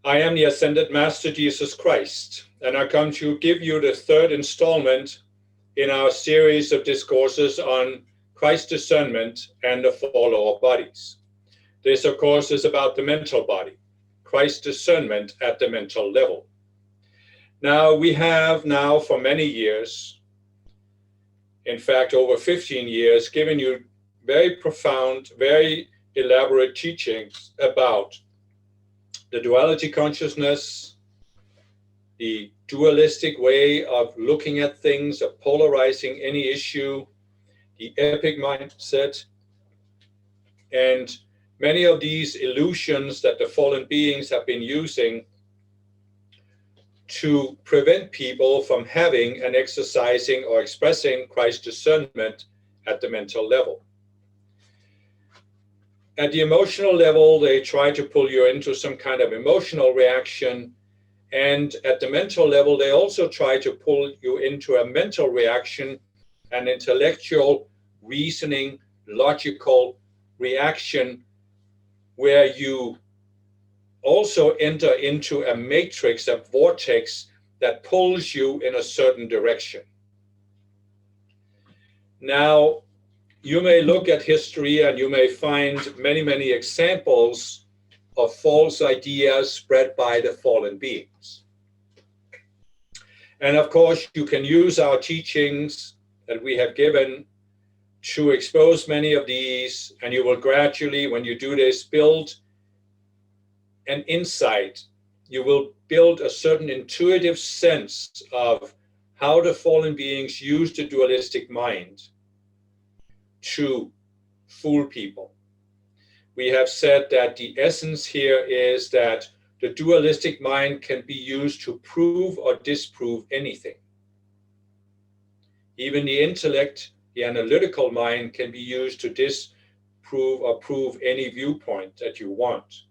I am the Ascended Master Jesus Christ, and I come to give you the third installment in our series of discourses on Christ discernment and the four lower bodies. This, of course, is about the mental body, Christ discernment at the mental level. Now, we have for many years, in fact, over 15 years, given you very profound, very elaborate teachings about the duality consciousness, the dualistic way of looking at things, of polarizing any issue, the epic mindset, and many of these illusions that the fallen beings have been using to prevent people from having and exercising or expressing Christ discernment at the mental level. At the emotional level, they try to pull you into some kind of emotional reaction. And at the mental level, they also try to pull you into a mental reaction, an intellectual, reasoning, logical reaction, where you also enter into a matrix, a vortex that pulls you in a certain direction. Now, you may look at history and you may find many, many examples of false ideas spread by the fallen beings. And of course, you can use our teachings that we have given to expose many of these, and you will gradually, when you do this, build an insight. You will build a certain intuitive sense of how the fallen beings use the dualistic mind to fool people. We have said that the essence here is that the dualistic mind can be used to prove or disprove anything. Even the intellect, the analytical mind, can be used to disprove or prove any viewpoint that you want.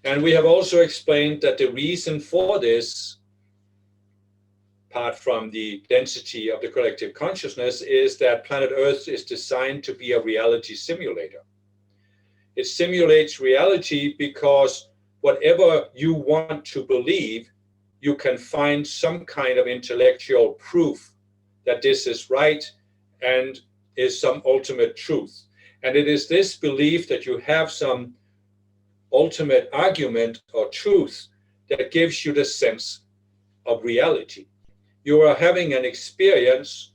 And we have also explained that the reason for this, apart from the density of the collective consciousness, is that planet Earth is designed to be a reality simulator. It simulates reality because whatever you want to believe, you can find some kind of intellectual proof that this is right and is some ultimate truth. And it is this belief that you have some ultimate argument or truth that gives you the sense of reality. You are having an experience,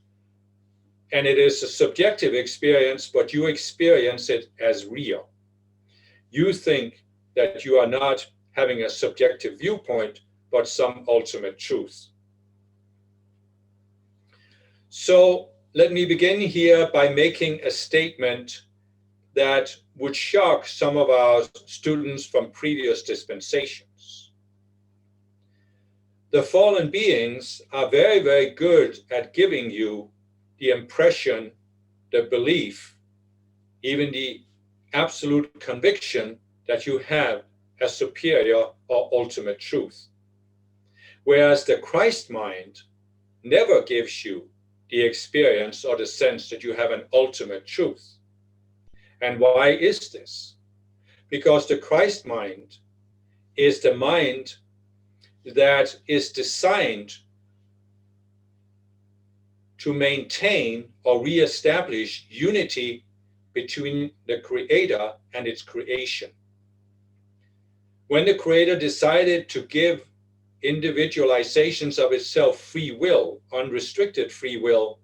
and it is a subjective experience, but you experience it as real. You think that you are not having a subjective viewpoint, but some ultimate truth. So let me begin here by making a statement that would shock some of our students from previous dispensations. The fallen beings are very, very good at giving you the impression, the belief, even the absolute conviction that you have a superior or ultimate truth. Whereas the Christ mind never gives you the experience or the sense that you have an ultimate truth. And why is this? Because the Christ mind is the mind that is designed to maintain or reestablish unity between the Creator and its creation. When the Creator decided to give individualizations of itself free will, unrestricted free will,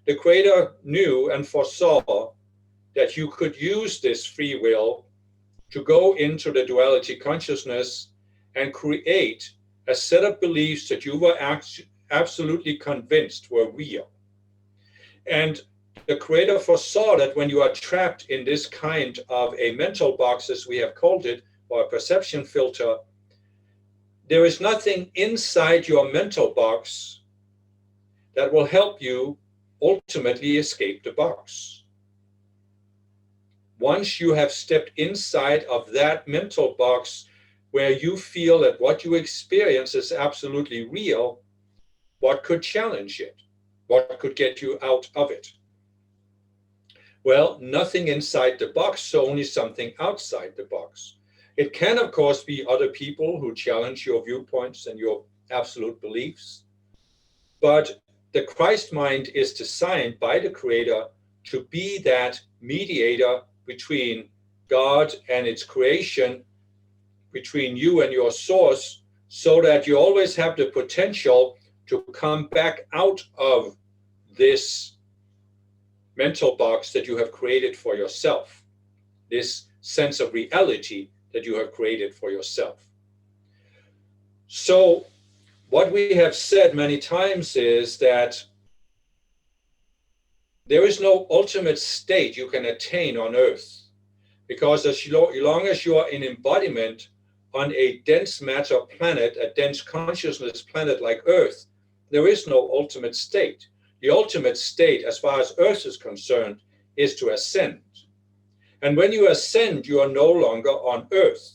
the Creator knew and foresaw that you could use this free will to go into the duality consciousness and create a set of beliefs that you were absolutely convinced were real. And the Creator foresaw that when you are trapped in this kind of a mental box, as we have called it, or a perception filter, there is nothing inside your mental box that will help you ultimately escape the box. Once you have stepped inside of that mental box where you feel that what you experience is absolutely real, what could challenge it? What could get you out of it? Well, nothing inside the box, so only something outside the box. It can, of course, be other people who challenge your viewpoints and your absolute beliefs. But the Christ mind is designed by the Creator to be that mediator between God and its creation, between you and your source, so that you always have the potential to come back out of this mental box that you have created for yourself, this sense of reality that you have created for yourself. So what we have said many times is that there is no ultimate state you can attain on earth, because as long as you are in embodiment on a dense matter planet, a dense consciousness planet like Earth, there is no ultimate state. The ultimate state, as far as Earth is concerned, is to ascend. And when you ascend, you are no longer on Earth.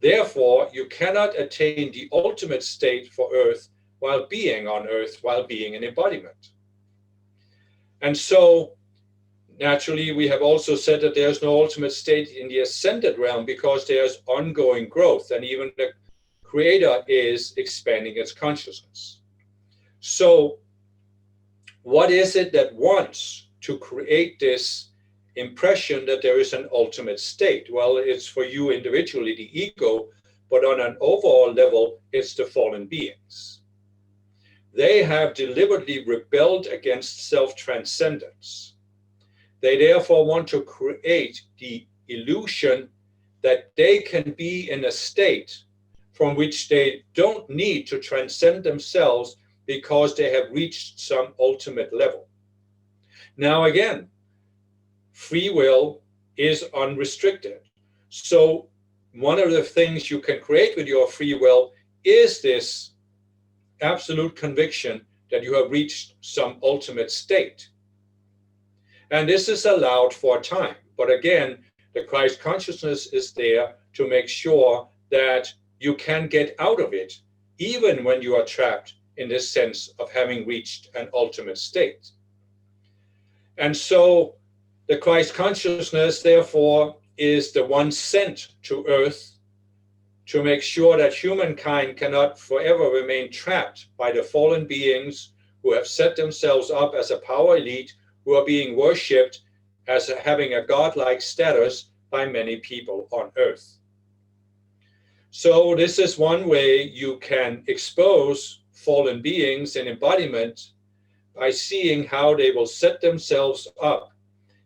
Therefore, you cannot attain the ultimate state for Earth while being on Earth, while being in embodiment. And so, naturally, we have also said that there's no ultimate state in the ascended realm because there's ongoing growth, and even the Creator is expanding its consciousness. So, what is it that wants to create this impression that there is an ultimate state? Well, it's for you individually, the ego, but on an overall level, it's the fallen beings. They have deliberately rebelled against self-transcendence. They therefore want to create the illusion that they can be in a state from which they don't need to transcend themselves because they have reached some ultimate level. Now again, free will is unrestricted. So one of the things you can create with your free will is this absolute conviction that you have reached some ultimate state. And this is allowed for a time. But again, the Christ consciousness is there to make sure that you can get out of it, even when you are trapped in this sense of having reached an ultimate state. And so the Christ consciousness, therefore, is the one sent to Earth to make sure that humankind cannot forever remain trapped by the fallen beings who have set themselves up as a power elite, who are being worshipped as having a godlike status by many people on Earth. So this is one way you can expose fallen beings in embodiment by seeing how they will set themselves up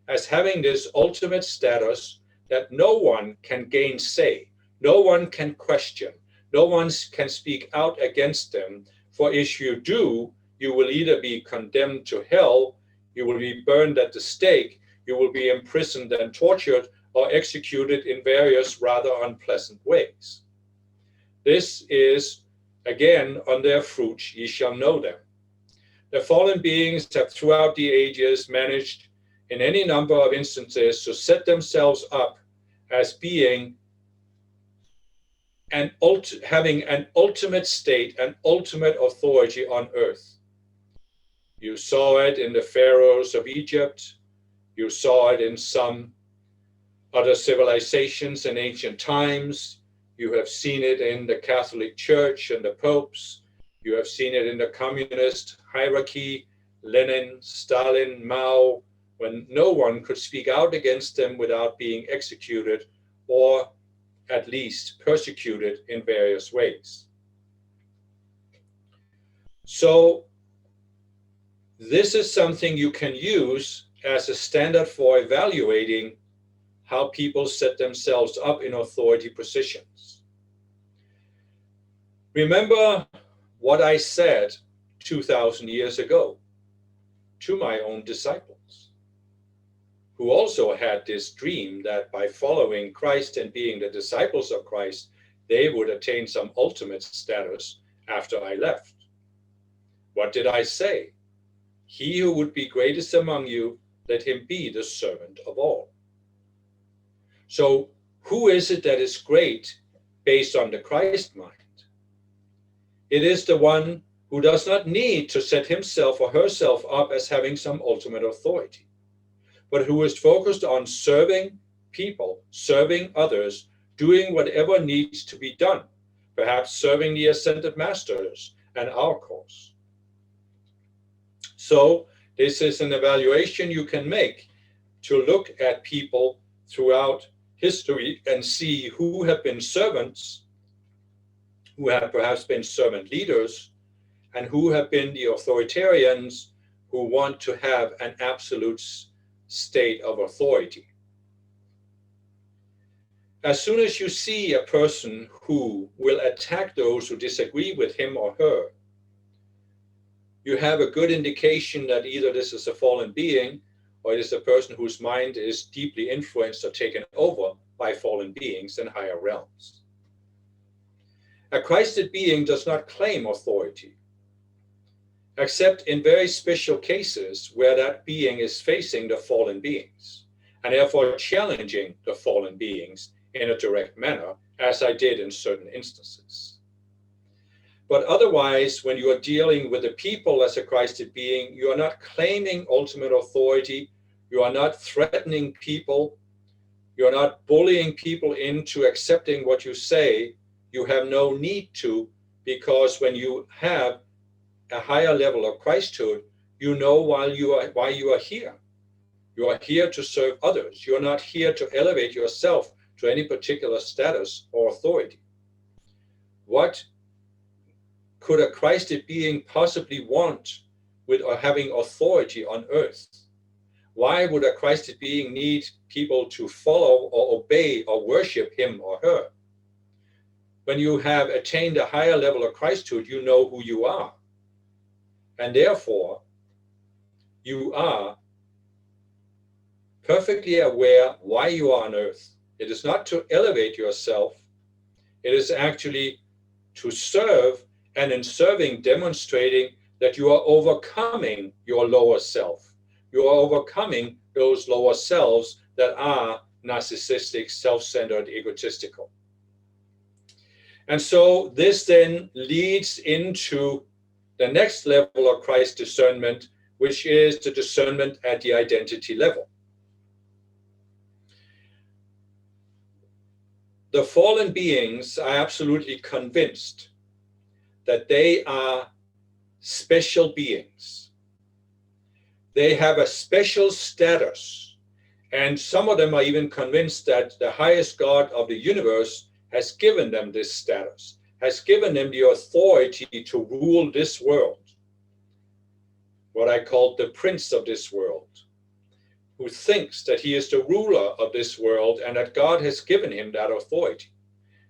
as having this ultimate status that no one can gainsay, no one can question, no one can speak out against them. For if you do, you will either be condemned to hell, you will be burned at the stake, you will be imprisoned and tortured, or executed in various rather unpleasant ways. This is, again, on their fruits ye shall know them. The fallen beings have throughout the ages managed in any number of instances to set themselves up as being having an ultimate state, an ultimate authority on earth. You saw it in the pharaohs of Egypt. You saw it in some other civilizations in ancient times. You have seen it in the Catholic Church and the popes. You have seen it in the communist hierarchy, Lenin, Stalin, Mao, when no one could speak out against them without being executed or at least persecuted in various ways. So this is something you can use as a standard for evaluating how people set themselves up in authority positions. Remember what I said 2,000 years ago to my own disciples, who also had this dream that by following Christ and being the disciples of Christ, they would attain some ultimate status after I left. What did I say? He who would be greatest among you, let him be the servant of all. So who is it that is great based on the Christ mind? It is the one who does not need to set himself or herself up as having some ultimate authority, but who is focused on serving people, serving others, doing whatever needs to be done, perhaps serving the ascended masters and our cause. So this is an evaluation you can make to look at people throughout history and see who have been servants, who have perhaps been servant leaders, and who have been the authoritarians who want to have an absolute state of authority. As soon as you see a person who will attack those who disagree with him or her, you have a good indication that either this is a fallen being or it is a person whose mind is deeply influenced or taken over by fallen beings in higher realms. A Christed being does not claim authority, except in very special cases where that being is facing the fallen beings and therefore challenging the fallen beings in a direct manner, as I did in certain instances. But otherwise, when you are dealing with the people as a Christed being, you are not claiming ultimate authority, you are not threatening people, you are not bullying people into accepting what you say. You have no need to, because when you have a higher level of Christhood, you know why you are here. You are here to serve others. You are not here to elevate yourself to any particular status or authority. What could a Christed being possibly want with having authority on earth? Why would a Christed being need people to follow or obey or worship him or her? When you have attained a higher level of Christhood, you know who you are. And therefore, you are perfectly aware why you are on earth. It is not to elevate yourself. It is actually to serve, and in serving, demonstrating that you are overcoming your lower self. You are overcoming those lower selves that are narcissistic, self-centered, egotistical. And so this then leads into the next level of Christ discernment, which is the discernment at the identity level. The fallen beings are absolutely convinced that they are special beings. They have a special status, and some of them are even convinced that the highest God of the universe has given them this status, has given them the authority to rule this world, what I call the prince of this world, who thinks that he is the ruler of this world and that God has given him that authority.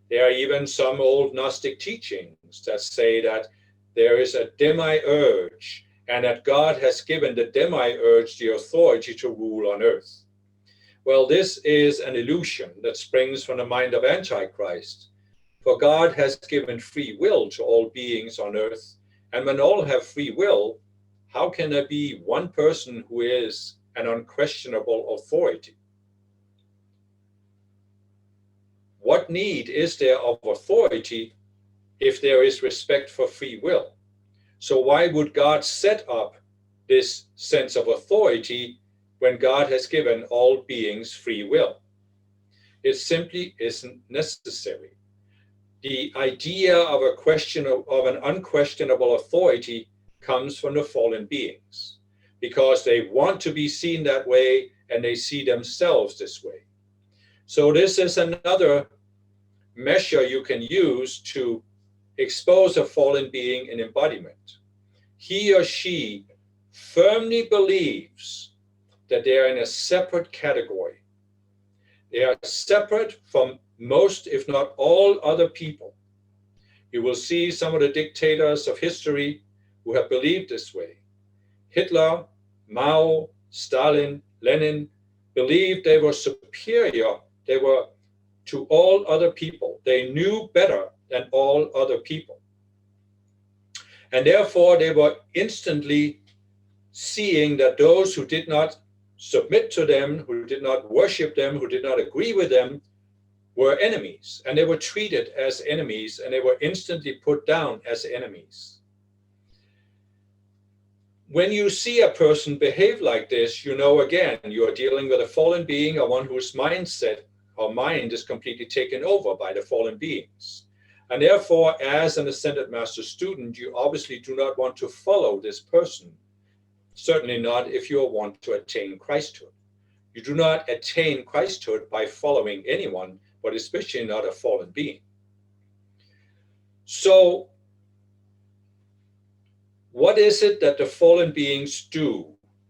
There are even some old Gnostic teachings that say that there is a demiurge and that God has given the demiurge the authority to rule on earth. Well, this is an illusion that springs from the mind of Antichrist. For God has given free will to all beings on earth, and when all have free will, how can there be one person who is an unquestionable authority? What need is there of authority if there is respect for free will? So why would God set up this sense of authority when God has given all beings free will? It simply isn't necessary. The idea of an unquestionable authority comes from the fallen beings, because they want to be seen that way and they see themselves this way. So this is another measure you can use to expose a fallen being in embodiment. He or she firmly believes that they are in a separate category. They are separate from most, if not all, other people. You will see some of the dictators of history who have believed this way. Hitler, Mao, Stalin, Lenin believed they were superior. They were to all other people. They knew better than all other people. And therefore, they were instantly seeing that those who did not submit to them, who did not worship them, who did not agree with them, were enemies, and they were treated as enemies, and they were instantly put down as enemies. When you see a person behave like this, you know again, you are dealing with a fallen being, or one whose mindset our mind is completely taken over by the fallen beings. And therefore, as an Ascended Master student, you obviously do not want to follow this person. Certainly not if you want to attain Christhood. You do not attain Christhood by following anyone, but especially not a fallen being. So, what is it that the fallen beings do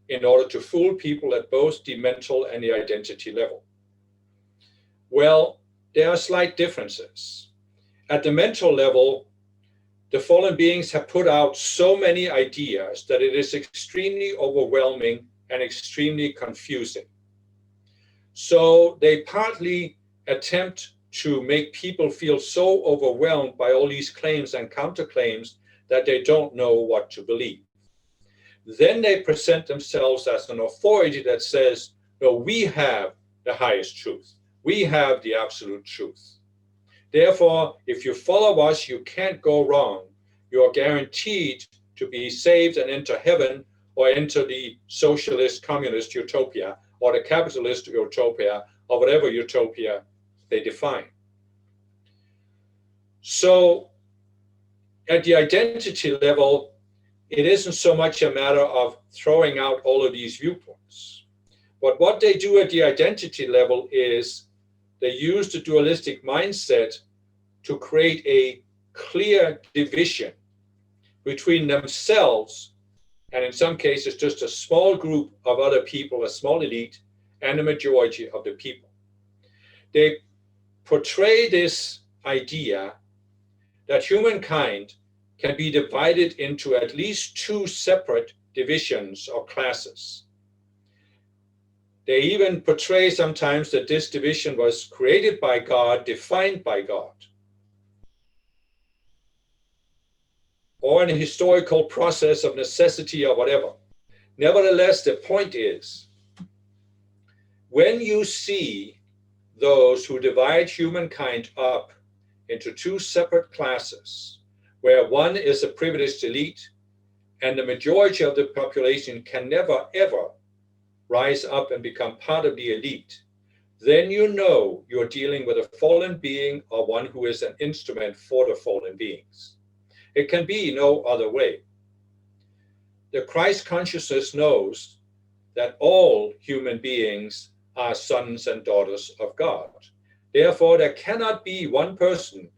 in order to fool people at both the mental and the identity level? Well, there are slight differences. At the mental level, the fallen beings have put out so many ideas that it is extremely overwhelming and extremely confusing. So they partly attempt to make people feel so overwhelmed by all these claims and counterclaims that they don't know what to believe. Then they present themselves as an authority that says, no, we have the highest truth. We have the absolute truth. Therefore, if you follow us, you can't go wrong. You are guaranteed to be saved and enter heaven or enter the socialist communist utopia or the capitalist utopia or whatever utopia they define. So at the identity level, it isn't so much a matter of throwing out all of these viewpoints. But what they do at the identity level is they use the dualistic mindset to create a clear division between themselves and in some cases just a small group of other people, a small elite, and the majority of the people. They portray this idea that humankind can be divided into at least two separate divisions or classes. They even portray sometimes that this division was created by God, defined by God, or in a historical process of necessity or whatever. Nevertheless, the point is, when you see those who divide humankind up into two separate classes, where one is a privileged elite and the majority of the population can never, ever rise up and become part of the elite, then you know you're dealing with a fallen being or one who is an instrument for the fallen beings. It can be no other way. The Christ consciousness knows that all human beings are sons and daughters of God. Therefore, there cannot be one person,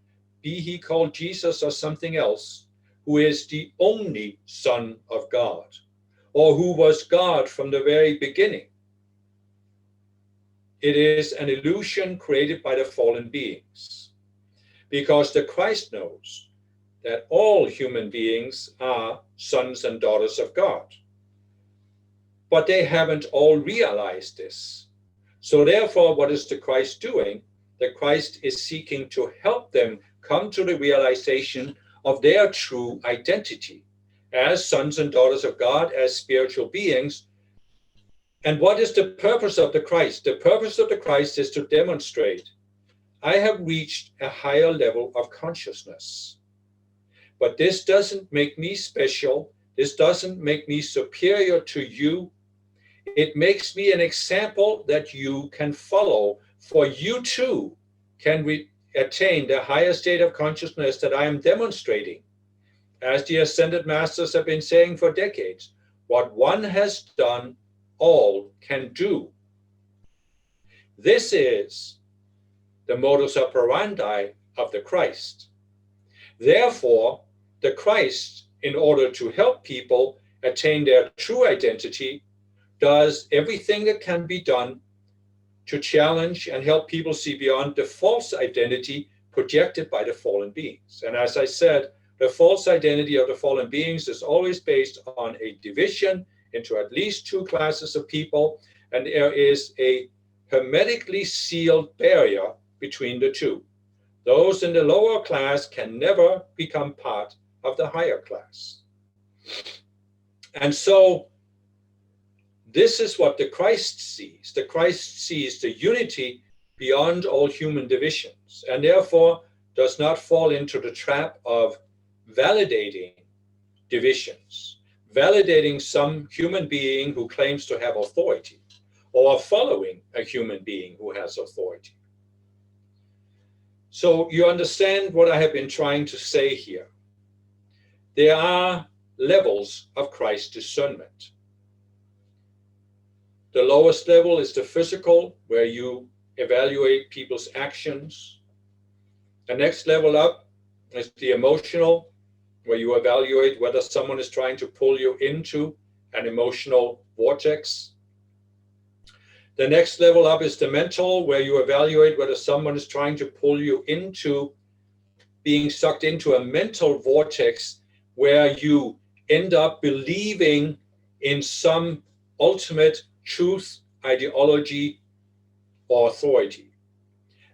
be he called Jesus or something else, who is the only Son of God, or who was God from the very beginning. It is an illusion created by the fallen beings, because the Christ knows that all human beings are sons and daughters of God. But they haven't all realized this. So therefore, what is the Christ doing? The Christ is seeking to help them come to the realization of their true identity as sons and daughters of God, as spiritual beings. And what is the purpose of the Christ? The purpose of the Christ is to demonstrate, I have reached a higher level of consciousness. But this doesn't make me special. This doesn't make me superior to you. It makes me an example that you can follow, for you too can attain the higher state of consciousness that I am demonstrating. As the Ascended Masters have been saying for decades, what one has done, all can do. This is the modus operandi of the Christ. Therefore, the Christ, in order to help people attain their true identity, does everything that can be done to challenge and help people see beyond the false identity projected by the fallen beings. And as I said, the false identity of the fallen beings is always based on a division into at least two classes of people, and there is a hermetically sealed barrier between the two. Those in the lower class can never become part of the higher class. And so this is what the Christ sees. The Christ sees the unity beyond all human divisions, and therefore does not fall into the trap of validating divisions, validating some human being who claims to have authority, or following a human being who has authority. So you understand what I have been trying to say here. There are levels of Christ discernment. The lowest level is the physical, where you evaluate people's actions. The next level up is the emotional, where you evaluate whether someone is trying to pull you into an emotional vortex. The next level up is the mental, where you evaluate whether someone is trying to pull you into being sucked into a mental vortex where you end up believing in some ultimate truth, ideology, or authority.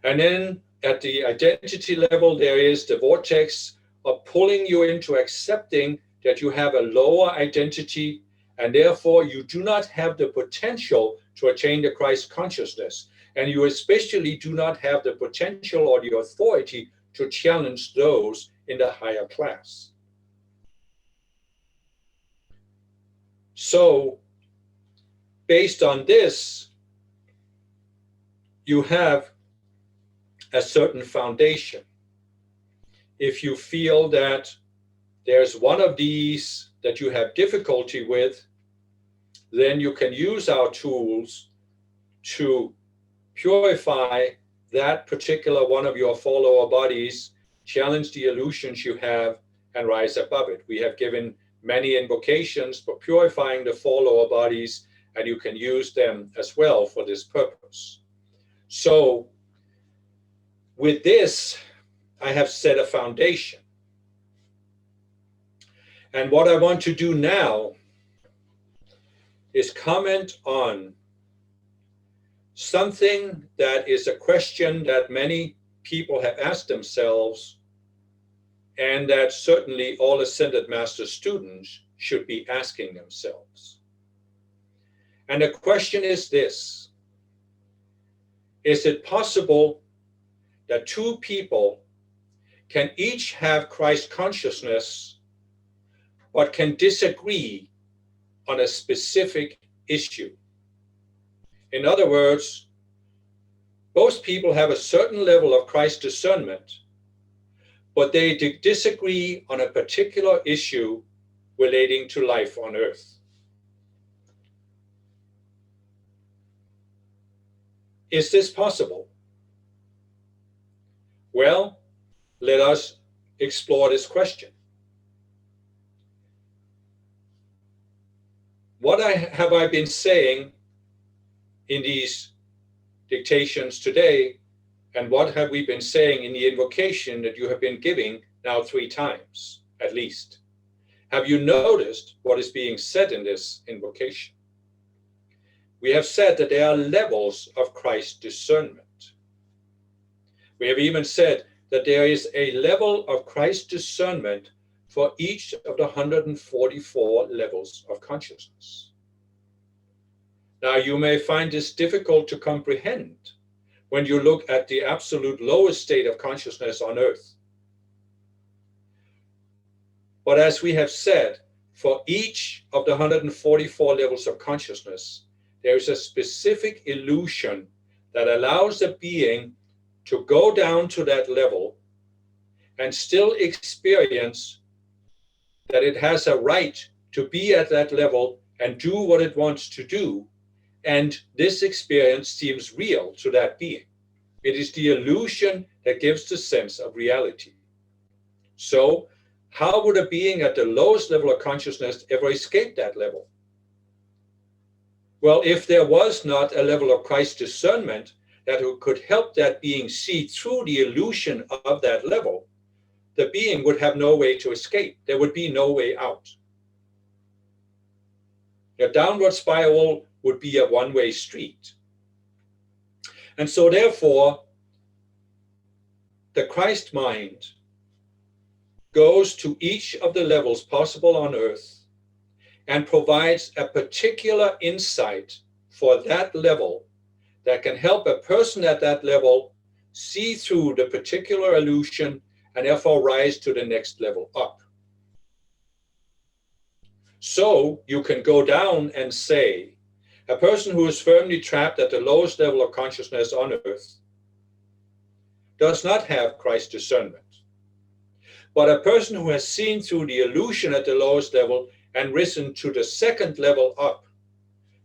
And then at the identity level, there is the vortex of pulling you into accepting that you have a lower identity, and therefore you do not have the potential to attain the Christ consciousness. And you especially do not have the potential or the authority to challenge those in the higher class. So, based on this, you have a certain foundation. If you feel that there's one of these that you have difficulty with, then you can use our tools to purify that particular one of your four lower bodies, challenge the illusions you have, and rise above it. We have given many invocations for purifying the four lower bodies, and you can use them as well for this purpose. So, with this, I have set a foundation. And what I want to do now is comment on something that is a question that many people have asked themselves, and that certainly all Ascended Master students should be asking themselves. And the question is this: is it possible that two people can each have Christ consciousness, but can disagree on a specific issue? In other words, both people have a certain level of Christ discernment, but they disagree on a particular issue relating to life on earth. Is this possible? Well, let us explore this question. What have I been saying in these dictations today, and what have we been saying in the invocation that you have been giving now 3 times at least? Have you noticed what is being said in this invocation? We have said that there are levels of Christ discernment. We have even said that there is a level of Christ discernment for each of the 144 levels of consciousness. Now, you may find this difficult to comprehend when you look at the absolute lowest state of consciousness on earth. But as we have said, for each of the 144 levels of consciousness, there is a specific illusion that allows a being to go down to that level and still experience that it has a right to be at that level and do what it wants to do. And this experience seems real to that being. It is the illusion that gives the sense of reality. So, how would a being at the lowest level of consciousness ever escape that level? Well, if there was not a level of Christ discernment that could help that being see through the illusion of that level, the being would have no way to escape. There would be no way out. A downward spiral would be a one-way street. And so therefore, the Christ mind goes to each of the levels possible on earth and provides a particular insight for that level that can help a person at that level see through the particular illusion and therefore rise to the next level up. So you can go down and say, a person who is firmly trapped at the lowest level of consciousness on earth does not have Christ discernment. But a person who has seen through the illusion at the lowest level and risen to the second level up,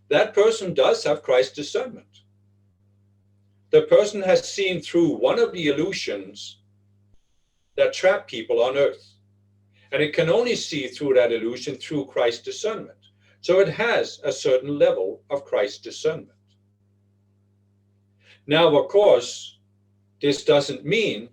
that person does have Christ discernment. The person has seen through one of the illusions that trap people on earth. And it can only see through that illusion through Christ discernment. So it has a certain level of Christ discernment. Now, of course, this doesn't mean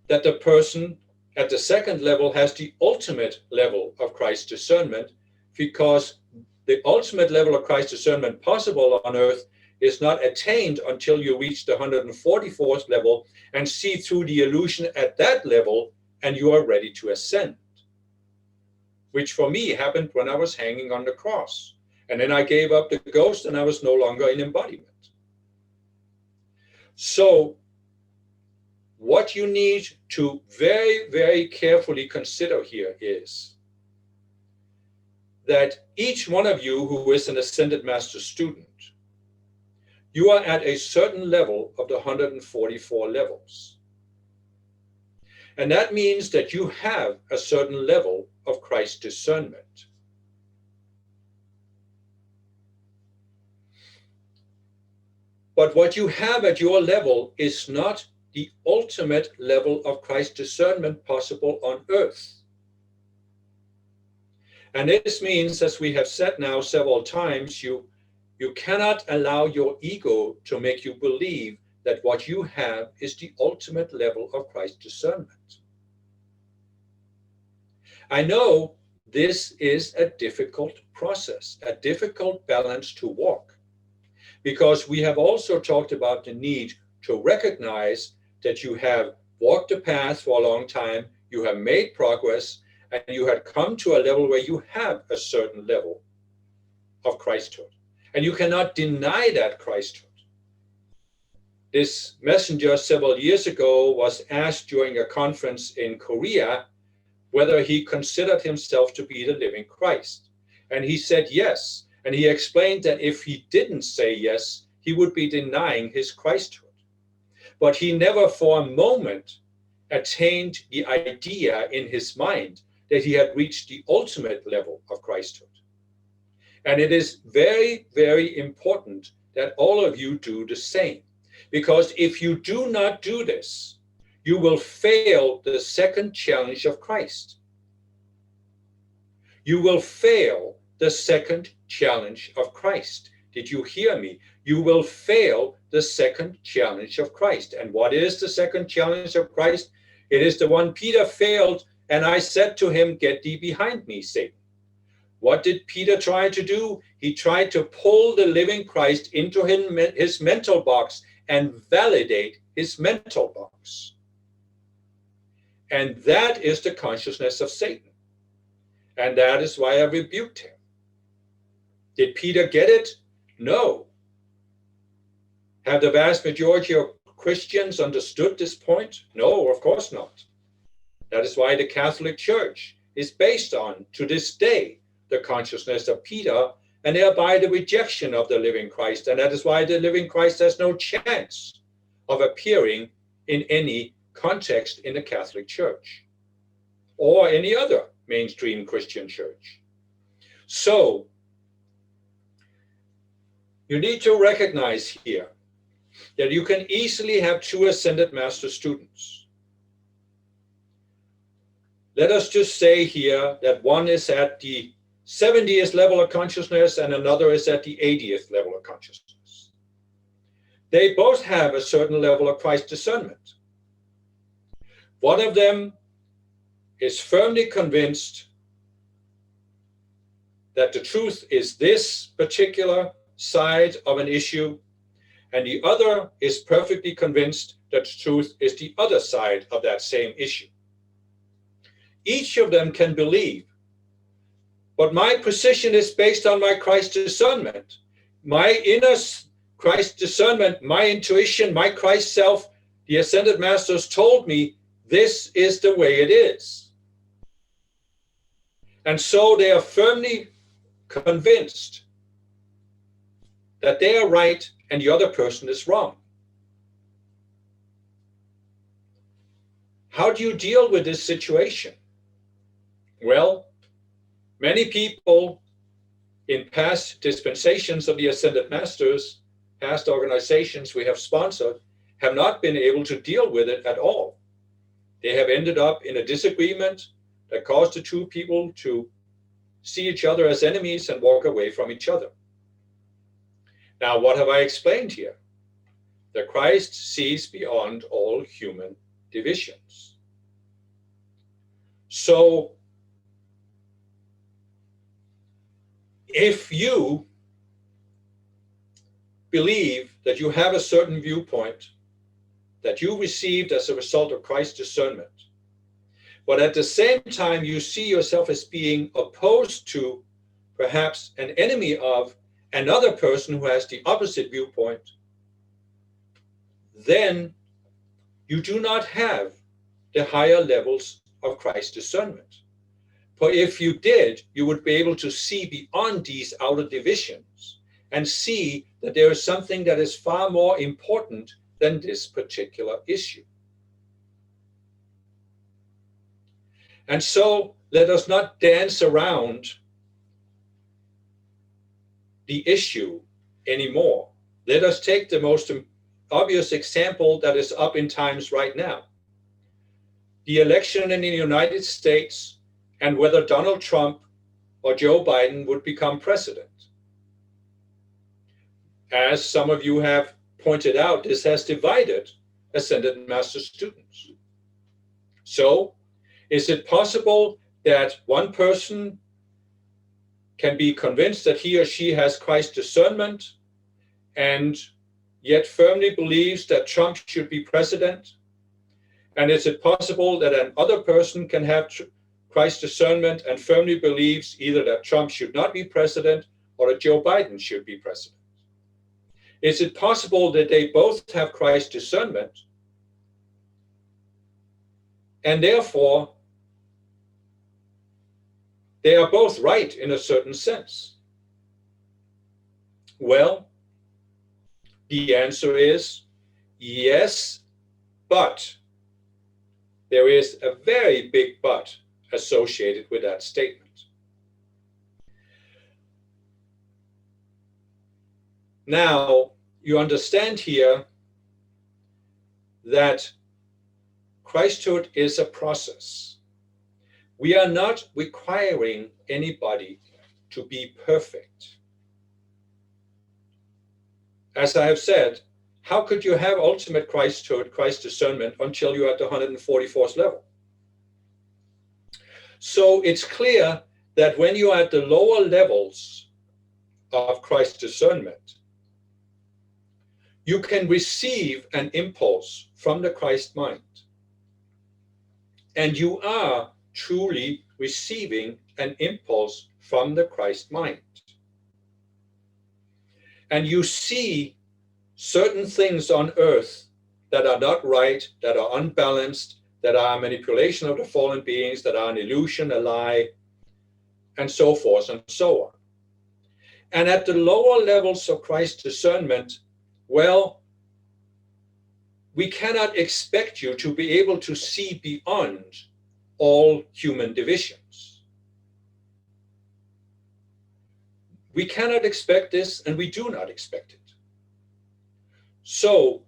that the person at the second level has the ultimate level of Christ discernment, because the ultimate level of Christ discernment possible on earth is not attained until you reach the 144th level and see through the illusion at that level, and you are ready to ascend. Which for me happened when I was hanging on the cross. And then I gave up the ghost and I was no longer in embodiment. So what you need to very, very carefully consider here is that each one of you who is an Ascended Master student, you are at a certain level of the 144 levels. And that means that you have a certain level of Christ discernment. But what you have at your level is not the ultimate level of Christ discernment possible on earth. And this means, as we have said now several times, you cannot allow your ego to make you believe that what you have is the ultimate level of Christ discernment. I know this is a difficult process, a difficult balance to walk, because we have also talked about the need to recognize that you have walked the path for a long time, you have made progress, and you have come to a level where you have a certain level of Christhood. And you cannot deny that Christhood. This messenger several years ago was asked during a conference in Korea whether he considered himself to be the living Christ. And he said yes. And he explained that if he didn't say yes, he would be denying his Christhood. But he never for a moment attained the idea in his mind that he had reached the ultimate level of Christhood. And it is very, very important that all of you do the same. Because if you do not do this, you will fail the second challenge of Christ. You will fail the second challenge of Christ. Did you hear me? You will fail the second challenge of Christ. And what is the second challenge of Christ? It is the one Peter failed, and I said to him, "Get thee behind me, Satan." What did Peter try to do? He tried to pull the living Christ into his mental box and validate his mental box. And that is the consciousness of Satan. And that is why I rebuked him. Did Peter get it? No. Have the vast majority of Christians understood this point? No, of course not. That is why the Catholic Church is based on, to this day, the consciousness of Peter, and thereby the rejection of the living Christ. And that is why the living Christ has no chance of appearing in any context in the Catholic Church or any other mainstream Christian church. So you need to recognize here that you can easily have two Ascended Master students. Let us just say here that one is at the 70th level of consciousness and another is at the 80th level of consciousness. They both have a certain level of Christ discernment. One of them is firmly convinced that the truth is this particular side of an issue, and the other is perfectly convinced that the truth is the other side of that same issue. Each of them can believe, but my position is based on my Christ discernment. My inner Christ discernment, my intuition, my Christ self, the Ascended Masters told me this is the way it is. And so they are firmly convinced that they are right and the other person is wrong. How do you deal with this situation? Well, many people in past dispensations of the Ascended Masters, past organizations we have sponsored, have not been able to deal with it at all. They have ended up in a disagreement that caused the two people to see each other as enemies and walk away from each other. Now, what have I explained here? That Christ sees beyond all human divisions. So, if you believe that you have a certain viewpoint that you received as a result of Christ's discernment, but at the same time you see yourself as being opposed to, perhaps an enemy of, another person who has the opposite viewpoint, then you do not have the higher levels of Christ's discernment. For if you did, you would be able to see beyond these outer divisions and see that there is something that is far more important than this particular issue. And so let us not dance around the issue anymore. Let us take the most obvious example that is up in times right now. The election in the United States and whether Donald Trump or Joe Biden would become president. As some of you have pointed out, this has divided Ascended Master students. So, is it possible that one person can be convinced that he or she has Christ's discernment and yet firmly believes that Trump should be president? And is it possible that another person can have Christ's discernment and firmly believes either that Trump should not be president or that Joe Biden should be president? Is it possible that they both have Christ's discernment and therefore they are both right in a certain sense? Well, the answer is yes, but there is a very big but associated with that statement. Now, you understand here that Christhood is a process. We are not requiring anybody to be perfect. As I have said, how could you have ultimate Christhood, Christ discernment, until you're at the 144th level? So it's clear that when you are at the lower levels of Christ discernment, you can receive an impulse from the Christ mind. And you are truly receiving an impulse from the Christ mind. And you see certain things on earth that are not right, that are unbalanced, that are a manipulation of the fallen beings, that are an illusion, a lie, and so forth and so on. And at the lower levels of Christ's discernment, well, we cannot expect you to be able to see beyond all human divisions. We cannot expect this, and we do not expect it. So,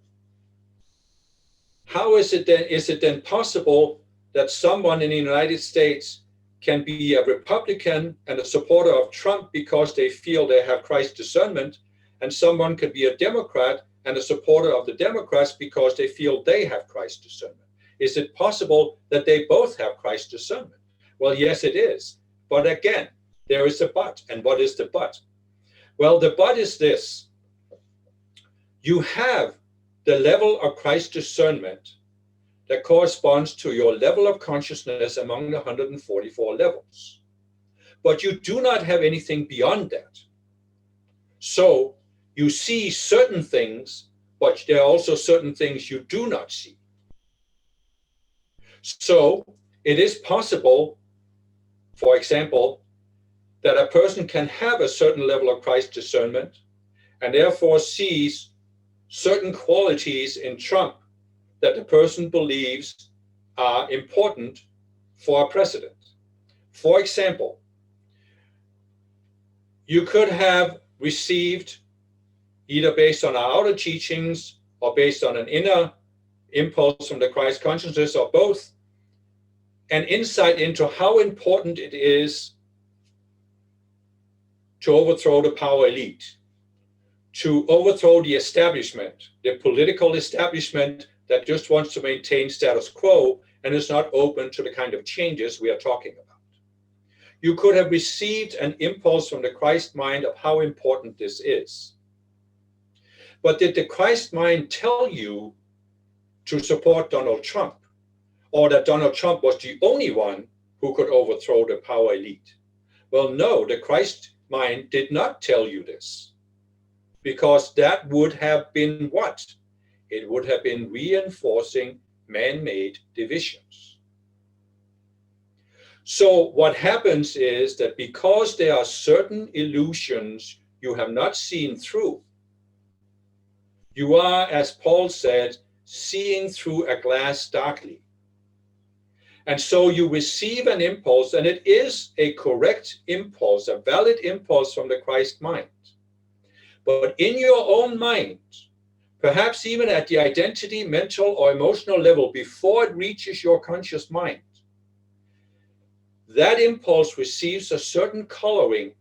how is it then possible that someone in the United States can be a Republican and a supporter of Trump because they feel they have Christ's discernment, and someone could be a Democrat and a supporter of the Democrats because they feel they have Christ's discernment? Is it possible that they both have Christ's discernment? Well, yes, it is. But again, there is a but. And what is the but? Well, the but is this. You have the level of Christ's discernment that corresponds to your level of consciousness among the 144 levels. But you do not have anything beyond that. So you see certain things, but there are also certain things you do not see. So it is possible, for example, that a person can have a certain level of Christ discernment and therefore sees certain qualities in Trump that the person believes are important for a president. For example, you could have received, either based on our outer teachings or based on an inner impulse from the Christ consciousness, or both, an insight into how important it is to overthrow the power elite, to overthrow the establishment, the political establishment that just wants to maintain status quo and is not open to the kind of changes we are talking about. You could have received an impulse from the Christ mind of how important this is. But did the Christ mind tell you to support Donald Trump, or that Donald Trump was the only one who could overthrow the power elite? Well, no, the Christ mind did not tell you this, because that would have been what? It would have been reinforcing man-made divisions. So what happens is that because there are certain illusions you have not seen through, you are, as Paul said, seeing through a glass darkly. And so you receive an impulse, and it is a correct impulse, a valid impulse from the Christ mind. But in your own mind, perhaps even at the identity, mental, or emotional level, before it reaches your conscious mind, that impulse receives a certain coloring.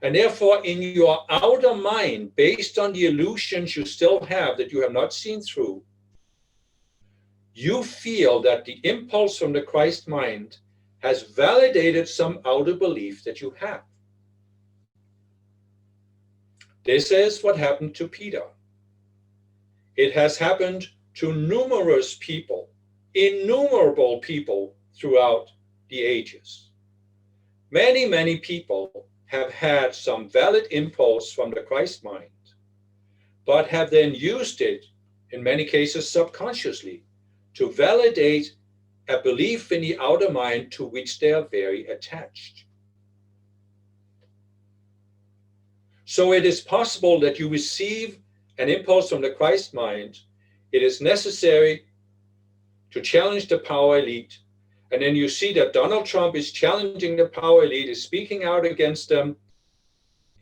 And therefore, in your outer mind, based on the illusions you still have that you have not seen through, you feel that the impulse from the Christ mind has validated some outer belief that you have. This is what happened to Peter. It has happened to numerous people, innumerable people throughout the ages. Many, many people have had some valid impulse from the Christ mind, but have then used it, in many cases subconsciously, to validate a belief in the outer mind to which they are very attached. So it is possible that you receive an impulse from the Christ mind. It is necessary to challenge the power elite. And then you see that Donald Trump is challenging the power elite, is speaking out against them.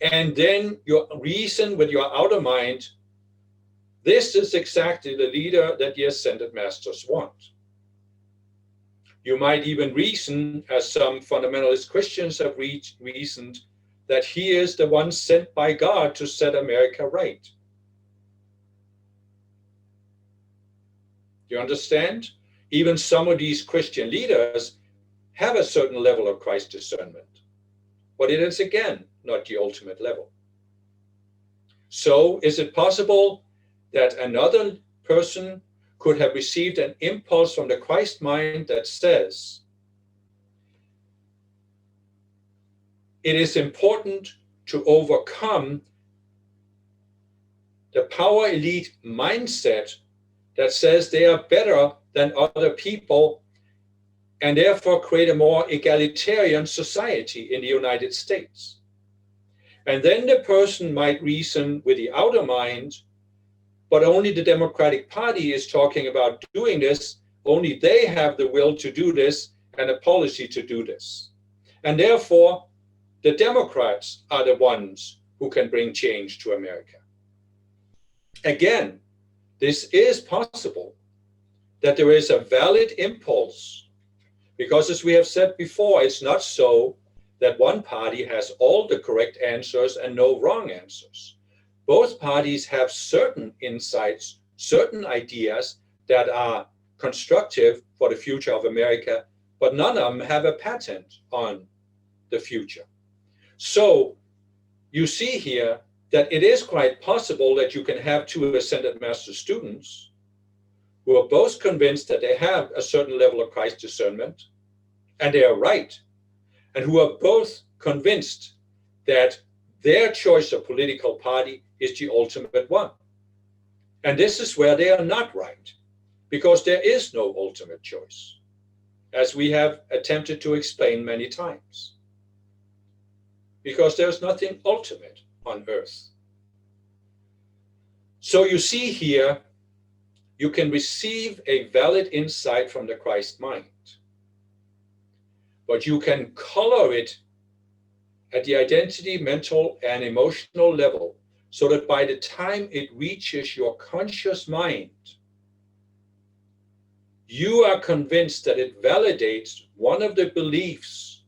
And then you reason with your outer mind, this is exactly the leader that the ascended masters want. You might even reason, as some fundamentalist Christians have reasoned, that he is the one sent by God to set America right. You understand? Even some of these Christian leaders have a certain level of Christ discernment, but it is again not the ultimate level. So is it possible that another person could have received an impulse from the Christ mind that says, it is important to overcome the power elite mindset that says they are better than other people, and therefore create a more egalitarian society in the United States? And then the person might reason with the outer mind, but only the Democratic Party is talking about doing this, only they have the will to do this and a policy to do this. And therefore, the Democrats are the ones who can bring change to America. Again, this is possible, that there is a valid impulse, because as we have said before, it's not so that one party has all the correct answers and no wrong answers. Both parties have certain insights, certain ideas that are constructive for the future of America, but none of them have a patent on the future. So you see here that it is quite possible that you can have two ascended master students who are both convinced that they have a certain level of Christ discernment, and they are right, and who are both convinced that their choice of political party is the ultimate one. And this is where they are not right, because there is no ultimate choice, as we have attempted to explain many times. Because there's nothing ultimate on earth. So you see here you can receive a valid insight from the Christ mind. But you can color it at the identity, mental, and emotional level, so that by the time it reaches your conscious mind, you are convinced that it validates one of the beliefs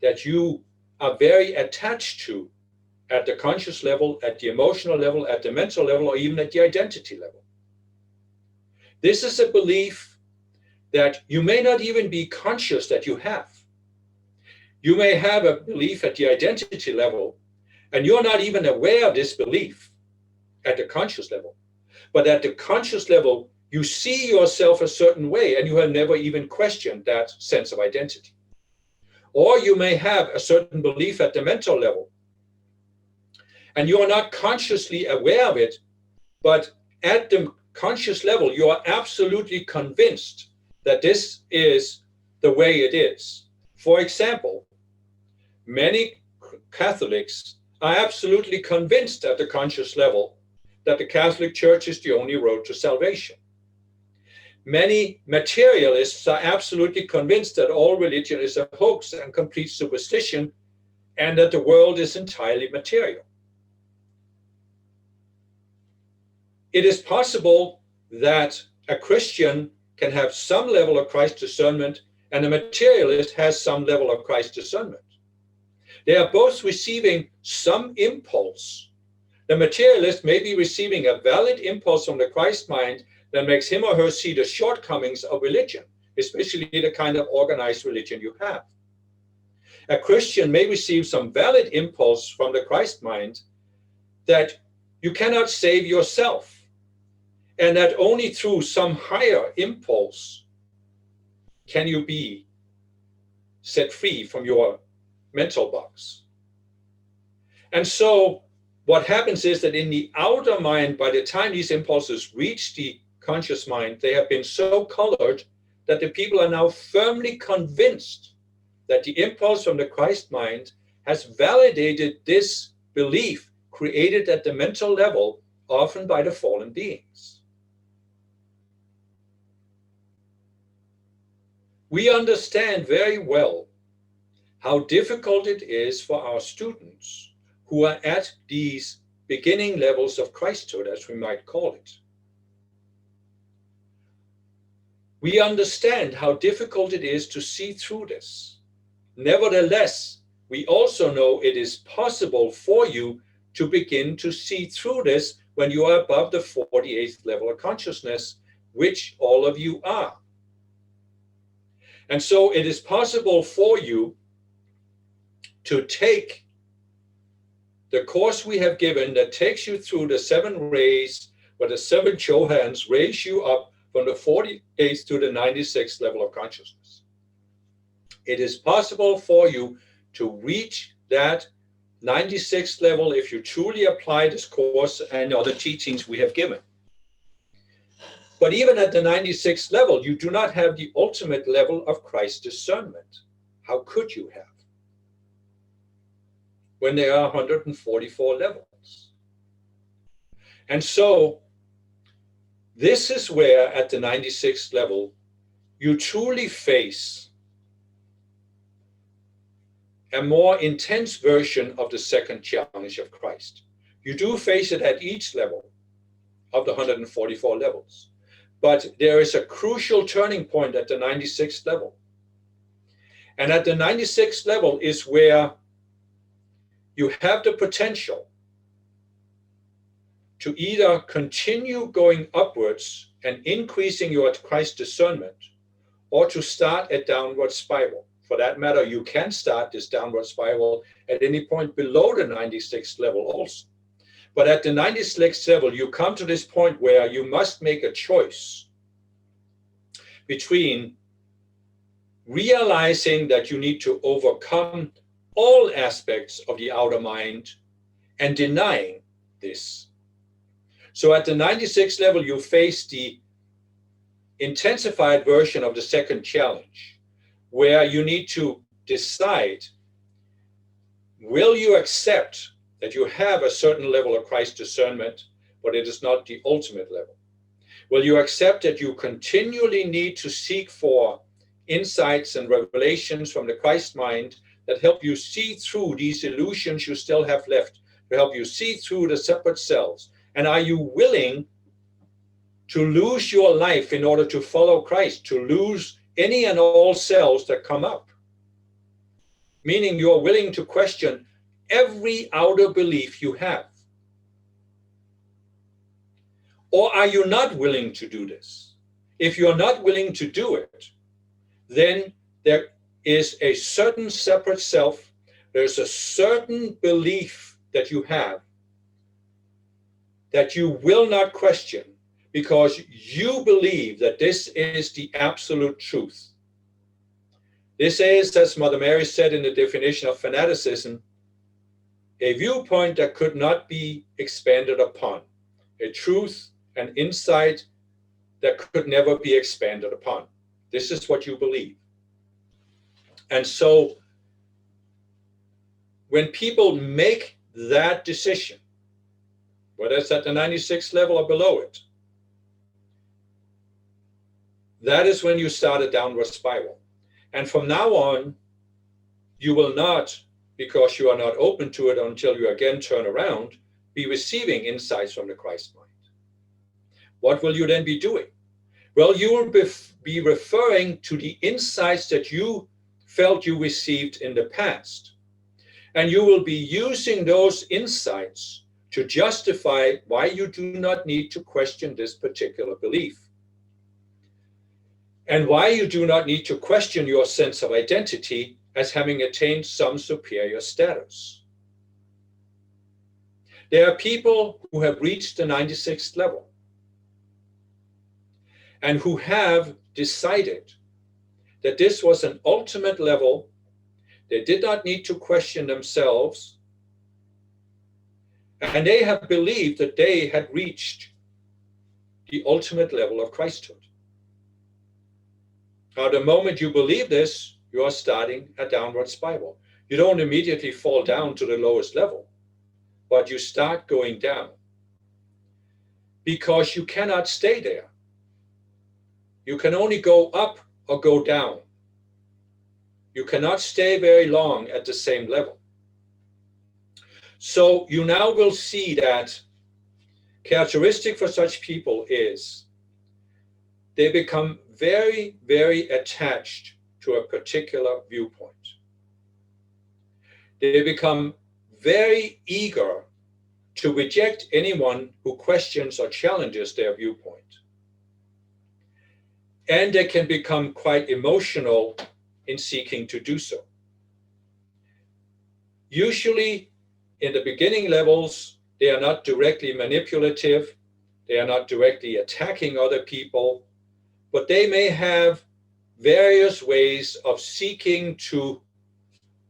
that you are very attached to at the conscious level, at the emotional level, at the mental level, or even at the identity level. This is a belief that you may not even be conscious that you have. You may have a belief at the identity level, and you're not even aware of this belief at the conscious level. But at the conscious level, you see yourself a certain way, and you have never even questioned that sense of identity. Or you may have a certain belief at the mental level, and you are not consciously aware of it, but at the conscious level, you are absolutely convinced that this is the way it is. For example, many Catholics are absolutely convinced at the conscious level that the Catholic Church is the only road to salvation. Many materialists are absolutely convinced that all religion is a hoax and complete superstition, and that the world is entirely material. It is possible that a Christian can have some level of Christ discernment, and a materialist has some level of Christ discernment. They are both receiving some impulse. The materialist may be receiving a valid impulse from the Christ mind that makes him or her see the shortcomings of religion, especially the kind of organized religion you have. A Christian may receive some valid impulse from the Christ mind that you cannot save yourself, and that only through some higher impulse can you be set free from your mental box. And so what happens is that in the outer mind, by the time these impulses reach the conscious mind, they have been so colored that the people are now firmly convinced that the impulse from the Christ mind has validated this belief created at the mental level, often by the fallen beings. We understand very well how difficult it is for our students who are at these beginning levels of Christhood, as we might call it. We understand how difficult it is to see through this. Nevertheless, we also know it is possible for you to begin to see through this when you are above the 48th level of consciousness, which all of you are. And so it is possible for you to take the course we have given that takes you through the 7 rays, where the 7 Chohans raise you up from the 48th to the 96th level of consciousness. It is possible for you to reach that 96th level if you truly apply this course and other teachings we have given. But even at the 96th level, you do not have the ultimate level of Christ discernment. How could you have, when there are 144 levels? And so this is where, at the 96th level, you truly face a more intense version of the second challenge of Christ. You do face it at each level of the 144 levels. But there is a crucial turning point at the 96th level. And at the 96th level is where you have the potential to either continue going upwards and increasing your Christ discernment, or to start a downward spiral. For that matter, you can start this downward spiral at any point below the 96th level also. But at the 96th level, you come to this point where you must make a choice between realizing that you need to overcome all aspects of the outer mind and denying this. So at the 96th level, you face the intensified version of the second challenge, where you need to decide, will you accept that you have a certain level of Christ discernment, but it is not the ultimate level? Will you accept that you continually need to seek for insights and revelations from the Christ mind that help you see through these illusions you still have left, to help you see through the separate selves? And are you willing to lose your life in order to follow Christ, to lose any and all selves that come up? Meaning you're willing to question every outer belief you have. Or are you not willing to do this? If you're not willing to do it, then there is a certain separate self, there's a certain belief that you have that you will not question, because you believe that this is the absolute truth. This is, as Mother Mary said in the definition of fanaticism, a viewpoint that could not be expanded upon, a truth, an insight that could never be expanded upon. This is what you believe. And so when people make that decision, whether it's at the 96th level or below it, that is when you start a downward spiral. And from now on, you will not, because you are not open to it until you again turn around, be receiving insights from the Christ mind. What will you then be doing? Well, you will be referring to the insights that you felt you received in the past. And you will be using those insights to justify why you do not need to question this particular belief, and why you do not need to question your sense of identity as having attained some superior status. There are people who have reached the 96th level and who have decided that this was an ultimate level. They did not need to question themselves, and they have believed that they had reached the ultimate level of Christhood. Now, the moment you believe this, you are starting a downward spiral. You don't immediately fall down to the lowest level, but you start going down, because you cannot stay there. You can only go up or go down. You cannot stay very long at the same level. So you now will see that characteristic for such people is they become very, very attached to a particular viewpoint. They become very eager to reject anyone who questions or challenges their viewpoint. And they can become quite emotional in seeking to do so. Usually, in the beginning levels, they are not directly manipulative, they are not directly attacking other people, but they may have various ways of seeking to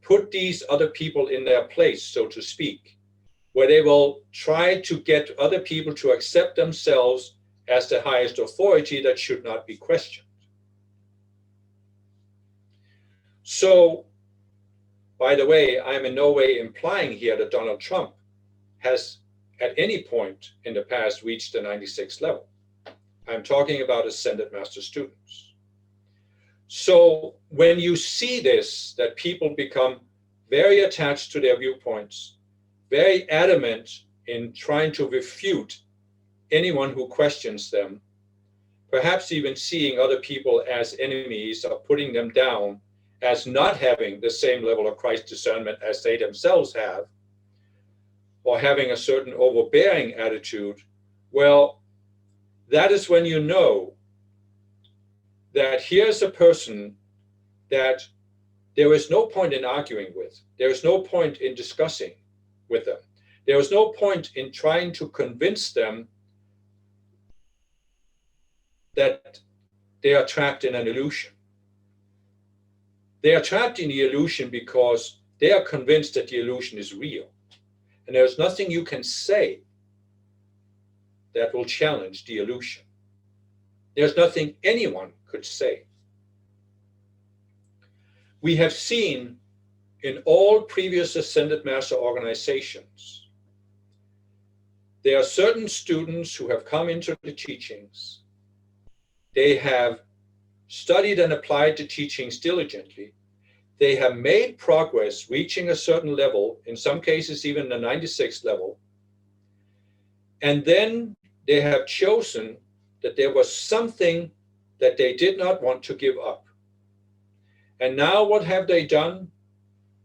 put these other people in their place, so to speak, where they will try to get other people to accept themselves as the highest authority that should not be questioned. So, by the way, I'm in no way implying here that Donald Trump has at any point in the past reached the 96th level. I'm talking about ascended master students. So when you see this, that people become very attached to their viewpoints, very adamant in trying to refute anyone who questions them, perhaps even seeing other people as enemies or putting them down as not having the same level of Christ discernment as they themselves have, or having a certain overbearing attitude, well, that is when you know that here's a person that there is no point in arguing with. There is no point in discussing with them. There is no point in trying to convince them that they are trapped in an illusion. They are trapped in the illusion because they are convinced that the illusion is real. And there's nothing you can say that will challenge the illusion. There's nothing anyone could say. We have seen in all previous Ascended Master organizations, there are certain students who have come into the teachings they have studied and applied the teachings diligently, they have made progress reaching a certain level, in some cases even the 96th level, and then they have chosen that there was something that they did not want to give up. And now what have they done?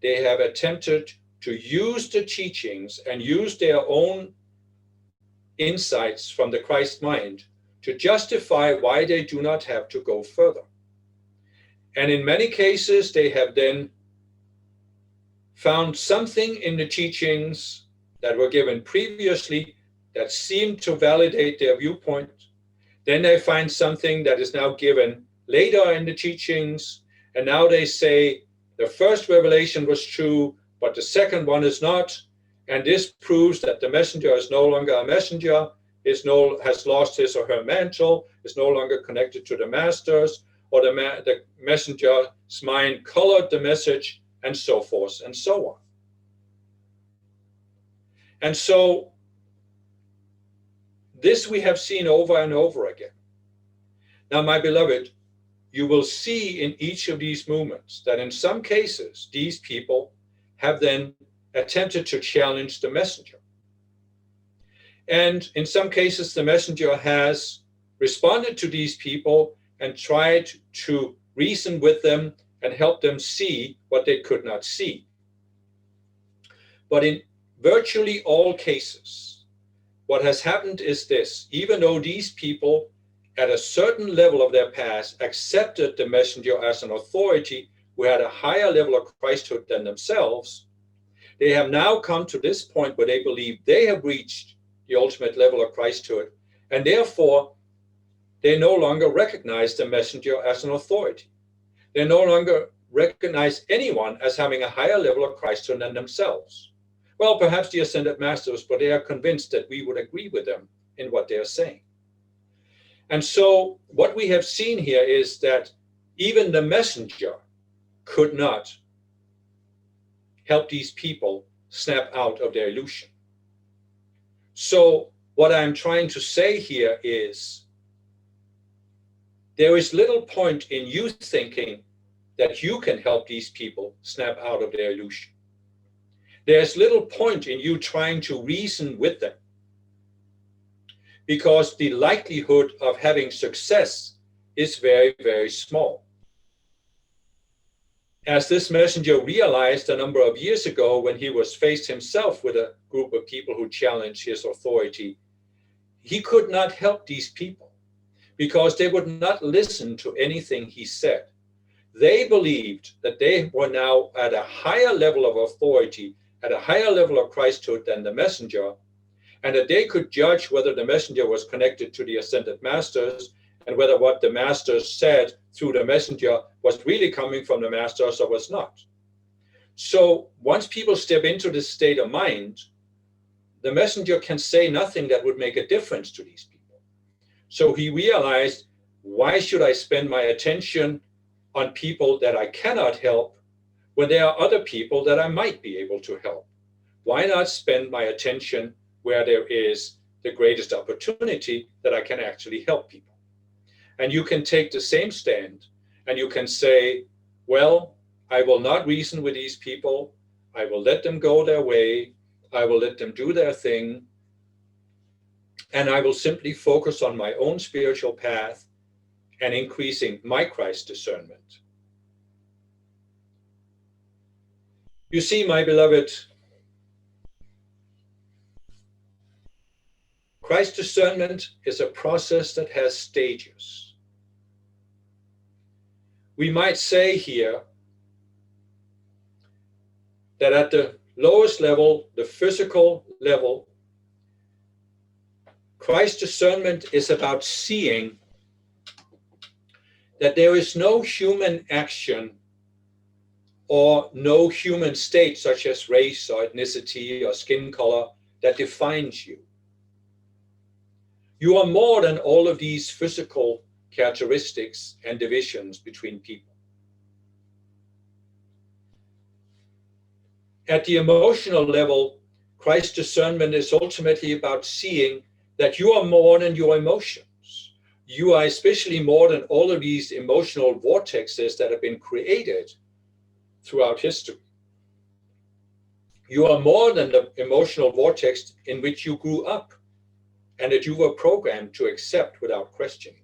They have attempted to use the teachings and use their own insights from the Christ mind to justify why they do not have to go further. And in many cases, they have then found something in the teachings that were given previously that seemed to validate their viewpoint. Then they find something that is now given later in the teachings, and now they say the first revelation was true, but the second one is not. And this proves that the messenger is no longer a messenger, has lost his or her mantle, is no longer connected to the masters, or the messenger's mind colored the message, and so forth and so on. And so this we have seen over and over again. Now, my beloved, you will see in each of these movements that in some cases, these people have then attempted to challenge the messenger. And in some cases, the messenger has responded to these people and tried to reason with them and help them see what they could not see. But in virtually all cases, what has happened is this: even though these people at a certain level of their past accepted the messenger as an authority who had a higher level of Christhood than themselves, they have now come to this point where they believe they have reached the ultimate level of Christhood, and therefore they no longer recognize the messenger as an authority. They no longer recognize anyone as having a higher level of Christhood than themselves. Well, perhaps the ascended masters, but they are convinced that we would agree with them in what they are saying. And so what we have seen here is that even the messenger could not help these people snap out of their illusion. So what I'm trying to say here is there is little point in you thinking that you can help these people snap out of their illusion. There's little point in you trying to reason with them, because the likelihood of having success is very, very small. As this messenger realized a number of years ago when he was faced himself with a group of people who challenged his authority, he could not help these people because they would not listen to anything he said. They believed that they were now at a higher level of authority, at a higher level of Christhood than the messenger, and that they could judge whether the messenger was connected to the ascended masters and whether what the masters said through the messenger was really coming from the masters or was not. So once people step into this state of mind, the messenger can say nothing that would make a difference to these people. So he realized, why should I spend my attention on people that I cannot help when there are other people that I might be able to help? Why not spend my attention where there is the greatest opportunity that I can actually help people? And you can take the same stand and you can say, well, I will not reason with these people. I will let them go their way. I will let them do their thing. And I will simply focus on my own spiritual path and increasing my Christ discernment. You see, my beloved, Christ discernment is a process that has stages. We might say here that at the lowest level, the physical level, Christ discernment is about seeing that there is no human action or no human state, such as race or ethnicity or skin color, that defines you. You are more than all of these physical characteristics and divisions between people. At the emotional level, Christ's discernment is ultimately about seeing that you are more than your emotions. you are especially more than all of these emotional vortexes that have been created throughout history. You are more than the emotional vortex in which you grew up and that you were programmed to accept without questioning.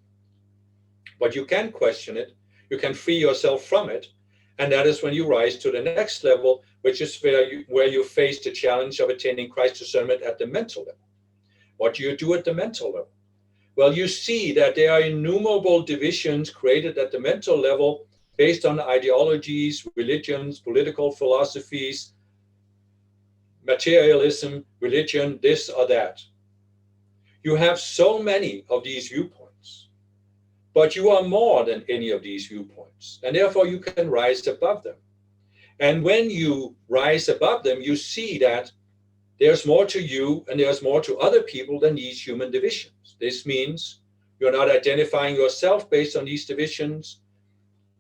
But you can question it, you can free yourself from it, and that is when you rise to the next level, which is where you face the challenge of attaining Christ discernment at the mental level. What do you do at the mental level? Well, you see that there are innumerable divisions created at the mental level based on ideologies, religions, political philosophies, materialism, religion, this or that. You have so many of these viewpoints, but you are more than any of these viewpoints, and therefore you can rise above them. And when you rise above them, you see that there's more to you and there's more to other people than these human divisions. This means you're not identifying yourself based on these divisions.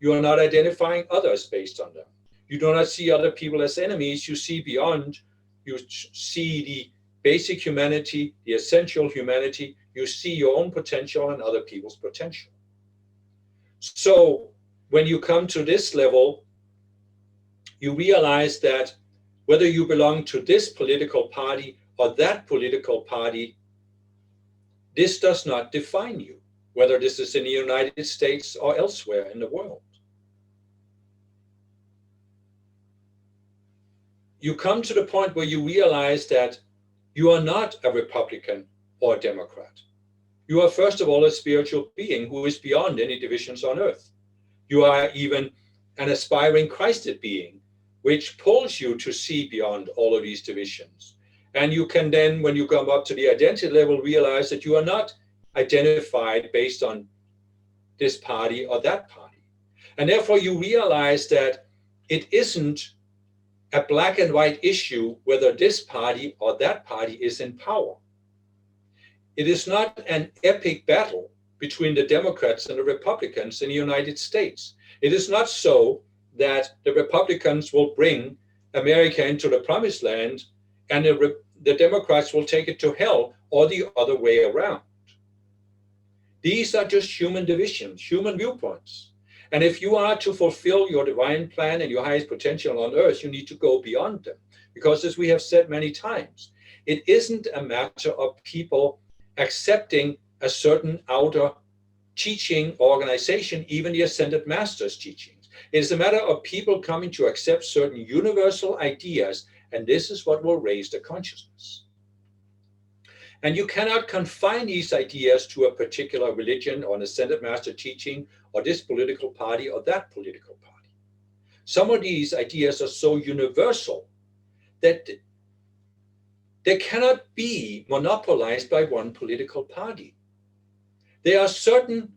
You are not identifying others based on them. You do not see other people as enemies. You see beyond. You see the basic humanity, the essential humanity. You see your own potential and other people's potential. So when you come to this level, you realize that whether you belong to this political party or that political party, this does not define you, whether this is in the United States or elsewhere in the world. You come to the point where you realize that you are not a Republican or a Democrat. You are, first of all, a spiritual being who is beyond any divisions on earth. You are even an aspiring Christed being, which pulls you to see beyond all of these divisions. And you can then, when you come up to the identity level, realize that you are not identified based on this party or that party. And therefore you realize that it isn't a black and white issue whether this party or that party is in power. It is not an epic battle between the Democrats and the Republicans in the United States. It is not so that the Republicans will bring America into the promised land and the Democrats will take it to hell, or the other way around. These are just human divisions, human viewpoints. And if you are to fulfill your divine plan and your highest potential on earth, you need to go beyond them. Because as we have said many times, it isn't a matter of people accepting a certain outer teaching organization, even the Ascended Masters' teachings. It is a matter of people coming to accept certain universal ideas, and this is what will raise the consciousness. And you cannot confine these ideas to a particular religion or an Ascended Master teaching or this political party or that political party. Some of these ideas are so universal that they cannot be monopolized by one political party. There are certain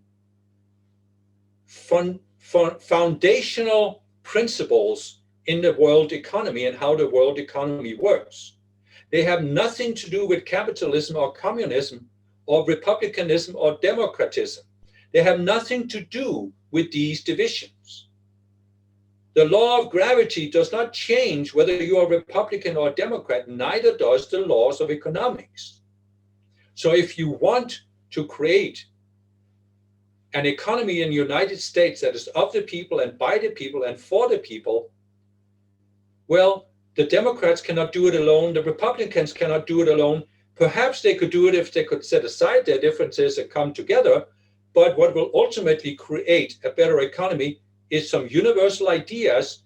foundational principles in the world economy and how the world economy works. They have nothing to do with capitalism or communism or republicanism or democratism. They have nothing to do with these divisions. The law of gravity does not change whether you are Republican or Democrat, neither does the laws of economics. So if you want to create an economy in the United States that is of the people and by the people and for the people, well, the Democrats cannot do it alone. The Republicans cannot do it alone. Perhaps they could do it if they could set aside their differences and come together. But what will ultimately create a better economy is some universal ideas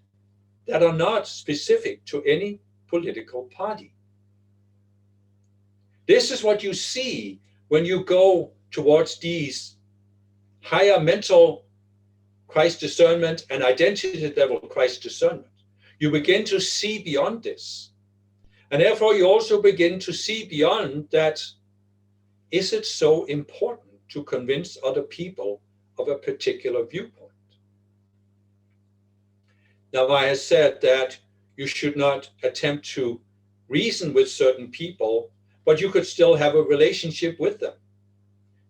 that are not specific to any political party. This is what you see when you go towards these higher mental Christ discernment and identity level Christ discernment. You begin to see beyond this. And therefore you also begin to see beyond that. Is it so important to convince other people of a particular viewpoint? Now, I have said that you should not attempt to reason with certain people, but you could still have a relationship with them.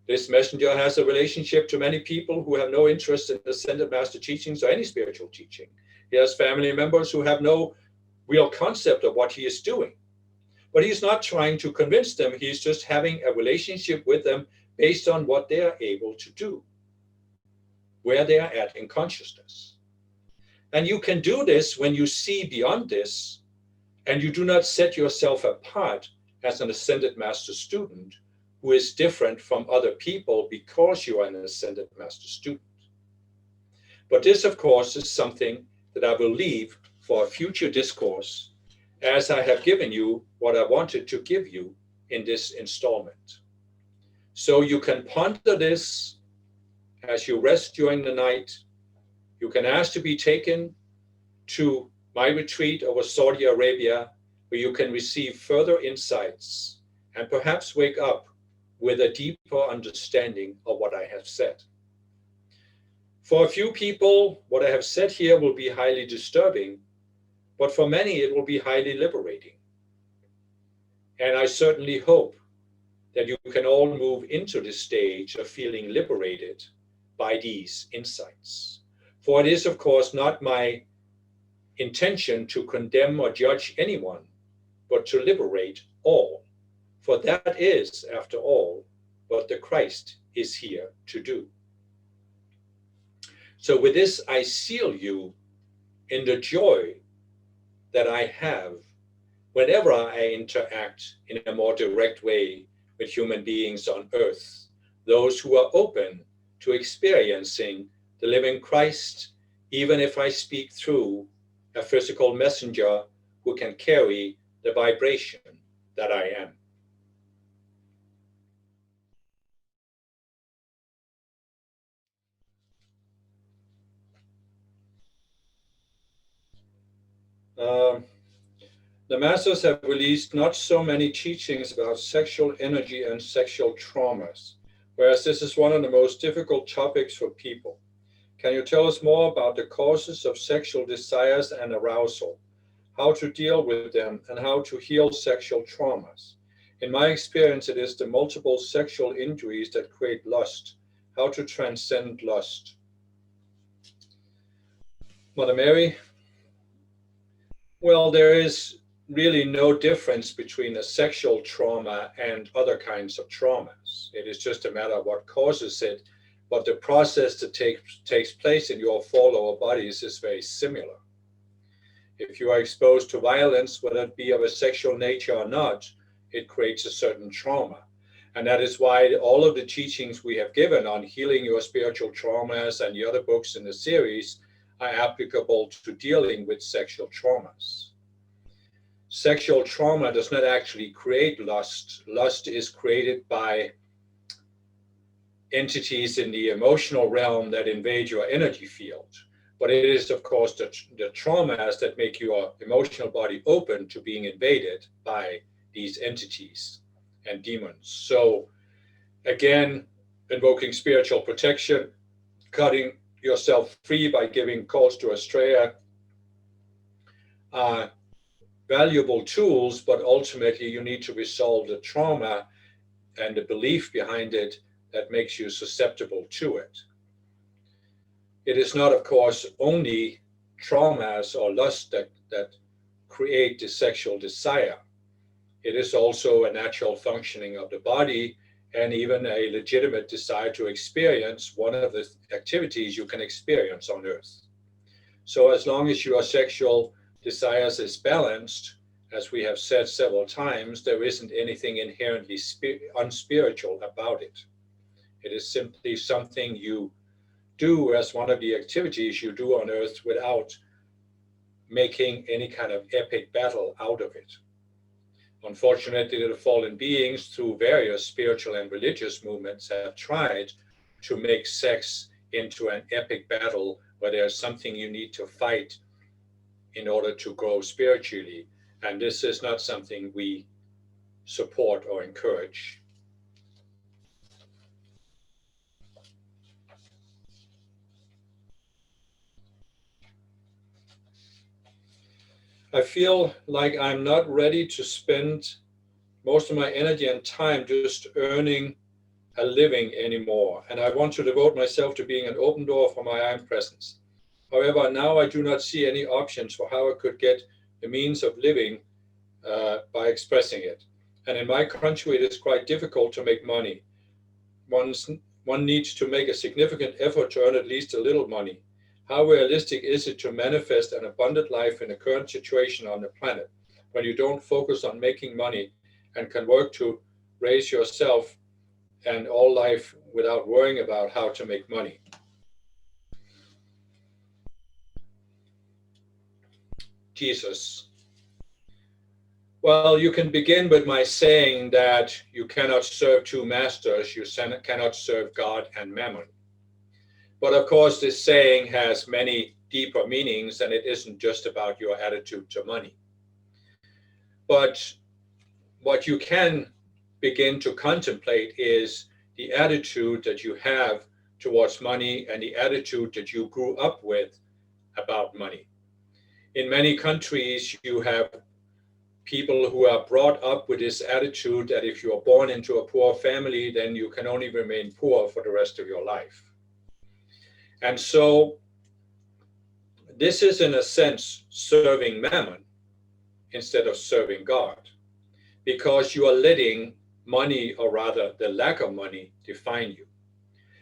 This messenger has a relationship to many people who have no interest in Ascended Master teachings or any spiritual teaching. He has family members who have no real concept of what he is doing. But he's not trying to convince them. He's just having a relationship with them based on what they are able to do, where they are at in consciousness. And you can do this when you see beyond this, and you do not set yourself apart as an ascended master student who is different from other people because you are an ascended master student. But this, of course, is something that I will leave for a future discourse, as I have given you what I wanted to give you in this installment. So you can ponder this as you rest during the night. You can ask to be taken to my retreat over Saudi Arabia, where you can receive further insights and perhaps wake up with a deeper understanding of what I have said. For a few people, what I have said here will be highly disturbing, but for many it will be highly liberating. And I certainly hope that you can all move into this stage of feeling liberated by these insights. For it is, of course, not my intention to condemn or judge anyone, but to liberate all. For that is, after all, what the Christ is here to do. So with this, I seal you in the joy that I have whenever I interact in a more direct way with human beings on earth, those who are open to experiencing the living Christ, even if I speak through a physical messenger who can carry the vibration that I am. The Masters have released not so many teachings about sexual energy and sexual traumas, whereas this is one of the most difficult topics for people. Can you tell us more about the causes of sexual desires and arousal, how to deal with them, and how to heal sexual traumas? In my experience, it is the multiple sexual injuries that create lust, how to transcend lust. Mother Mary? Well, there is really no difference between a sexual trauma and other kinds of traumas. It is just a matter of what causes it, but the process that takes place in your four lower bodies is very similar. If you are exposed to violence, whether it be of a sexual nature or not, it creates a certain trauma. And that is why all of the teachings we have given on healing your spiritual traumas and the other books in the series are applicable to dealing with sexual traumas. Sexual trauma does not actually create lust. Lust is created by entities in the emotional realm that invade your energy field. But it is, of course, the traumas that make your emotional body open to being invaded by these entities and demons. So, again, invoking spiritual protection, cutting yourself free by giving calls to Maitreya, valuable tools, but ultimately you need to resolve the trauma and the belief behind it that makes you susceptible to it. It is not, of course, only traumas or lust that create the sexual desire. It is also a natural functioning of the body and even a legitimate desire to experience one of the activities you can experience on earth. So as long as your sexual desires is balanced, as we have said several times, there isn't anything inherently unspiritual about it. It is simply something you do as one of the activities you do on earth without making any kind of epic battle out of it. Unfortunately, the fallen beings, through various spiritual and religious movements, have tried to make sex into an epic battle where there's something you need to fight in order to grow spiritually. And this is not something we support or encourage. I feel like I'm not ready to spend most of my energy and time just earning a living anymore, and I want to devote myself to being an open door for my own presence. However, now I do not see any options for how I could get the means of living by expressing it. And in my country, it is quite difficult to make money. one needs to make a significant effort to earn at least a little money. How realistic is it to manifest an abundant life in the current situation on the planet when you don't focus on making money and can work to raise yourself and all life without worrying about how to make money? Jesus. Well, you can begin with my saying that you cannot serve two masters. You cannot serve God and Mammon. But of course, this saying has many deeper meanings, and it isn't just about your attitude to money. But what you can begin to contemplate is the attitude that you have towards money and the attitude that you grew up with about money. In many countries, you have people who are brought up with this attitude that if you are born into a poor family, then you can only remain poor for the rest of your life. And so this is, in a sense, serving Mammon instead of serving God, because you are letting money, or rather the lack of money, define you.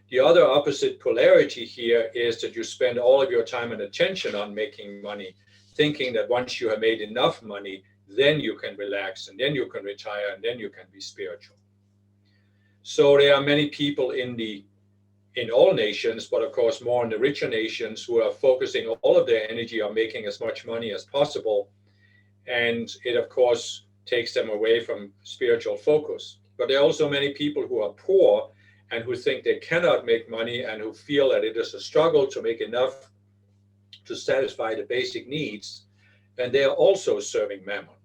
The other opposite polarity here is that you spend all of your time and attention on making money, thinking that once you have made enough money, then you can relax, and then you can retire, and then you can be spiritual. So there are many people in all nations, but of course more in the richer nations, who are focusing all of their energy on making as much money as possible. And it, of course, takes them away from spiritual focus. But there are also many people who are poor and who think they cannot make money and who feel that it is a struggle to make enough to satisfy the basic needs. And they are also serving Mammon.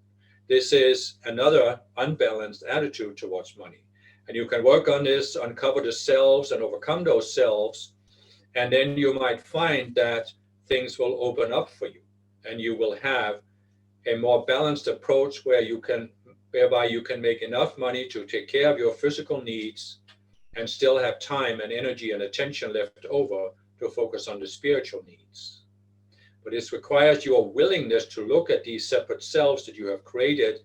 This is another unbalanced attitude towards money. And you can work on this, uncover the selves and overcome those selves. And then you might find that things will open up for you. And you will have a more balanced approach whereby you can make enough money to take care of your physical needs and still have time and energy and attention left over to focus on the spiritual needs. But this requires your willingness to look at these separate selves that you have created,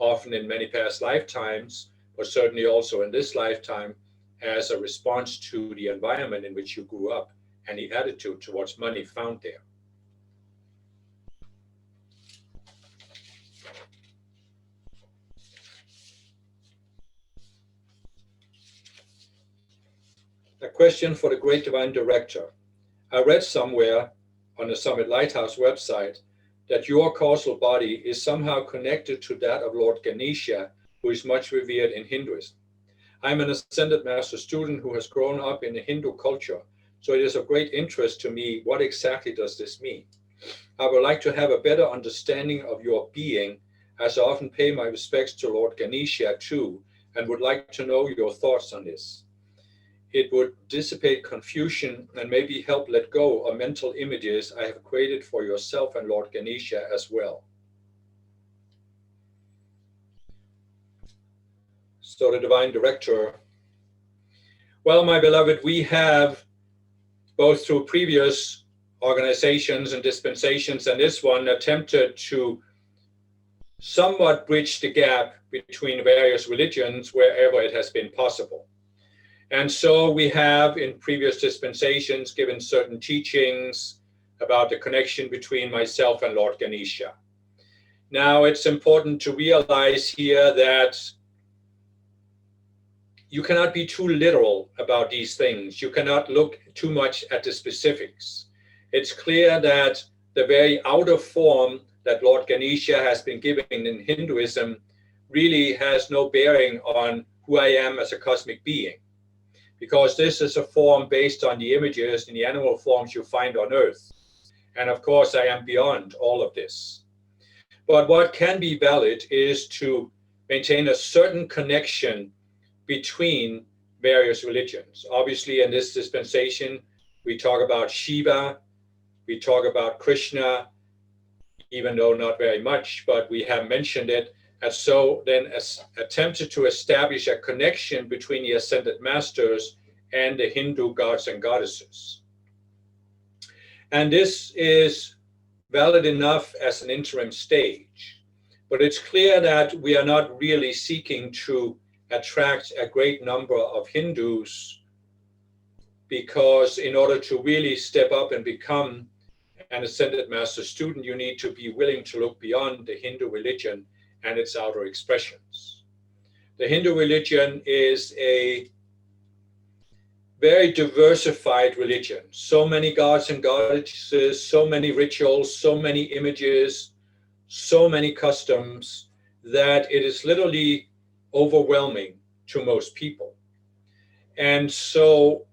often in many past lifetimes, but certainly also in this lifetime, as a response to the environment in which you grew up and the attitude towards money found there. A question for the Great Divine Director. I read somewhere on the Summit Lighthouse website that your causal body is somehow connected to that of Lord Ganesha, who is much revered in Hinduism. I'm an Ascended Master student who has grown up in the Hindu culture, so it is of great interest to me what exactly does this mean. I would like to have a better understanding of your being, as I often pay my respects to Lord Ganesha too, and would like to know your thoughts on this. It would dissipate confusion and maybe help let go of mental images I have created for yourself and Lord Ganesha as well. So the Divine Director. Well, my beloved, we have, both through previous organizations and dispensations and this one, attempted to somewhat bridge the gap between various religions wherever it has been possible. And so we have, in previous dispensations, given certain teachings about the connection between myself and Lord Ganesha. Now, it's important to realize here that you cannot be too literal about these things. You cannot look too much at the specifics. It's clear that the very outer form that Lord Ganesha has been given in Hinduism really has no bearing on who I am as a cosmic being, because this is a form based on the images and the animal forms you find on Earth. And of course, I am beyond all of this. But what can be valid is to maintain a certain connection between various religions. Obviously, in this dispensation, we talk about Shiva, we talk about Krishna, even though not very much, but we have mentioned it. And so then attempted to establish a connection between the Ascended Masters and the Hindu gods and goddesses. And this is valid enough as an interim stage, but it's clear that we are not really seeking to attract a great number of Hindus, because in order to really step up and become an ascended master student, you need to be willing to look beyond the Hindu religion and its outer expressions. The Hindu religion is a very diversified religion. So many gods and goddesses, so many rituals, so many images, so many customs, that it is literally overwhelming to most people. And so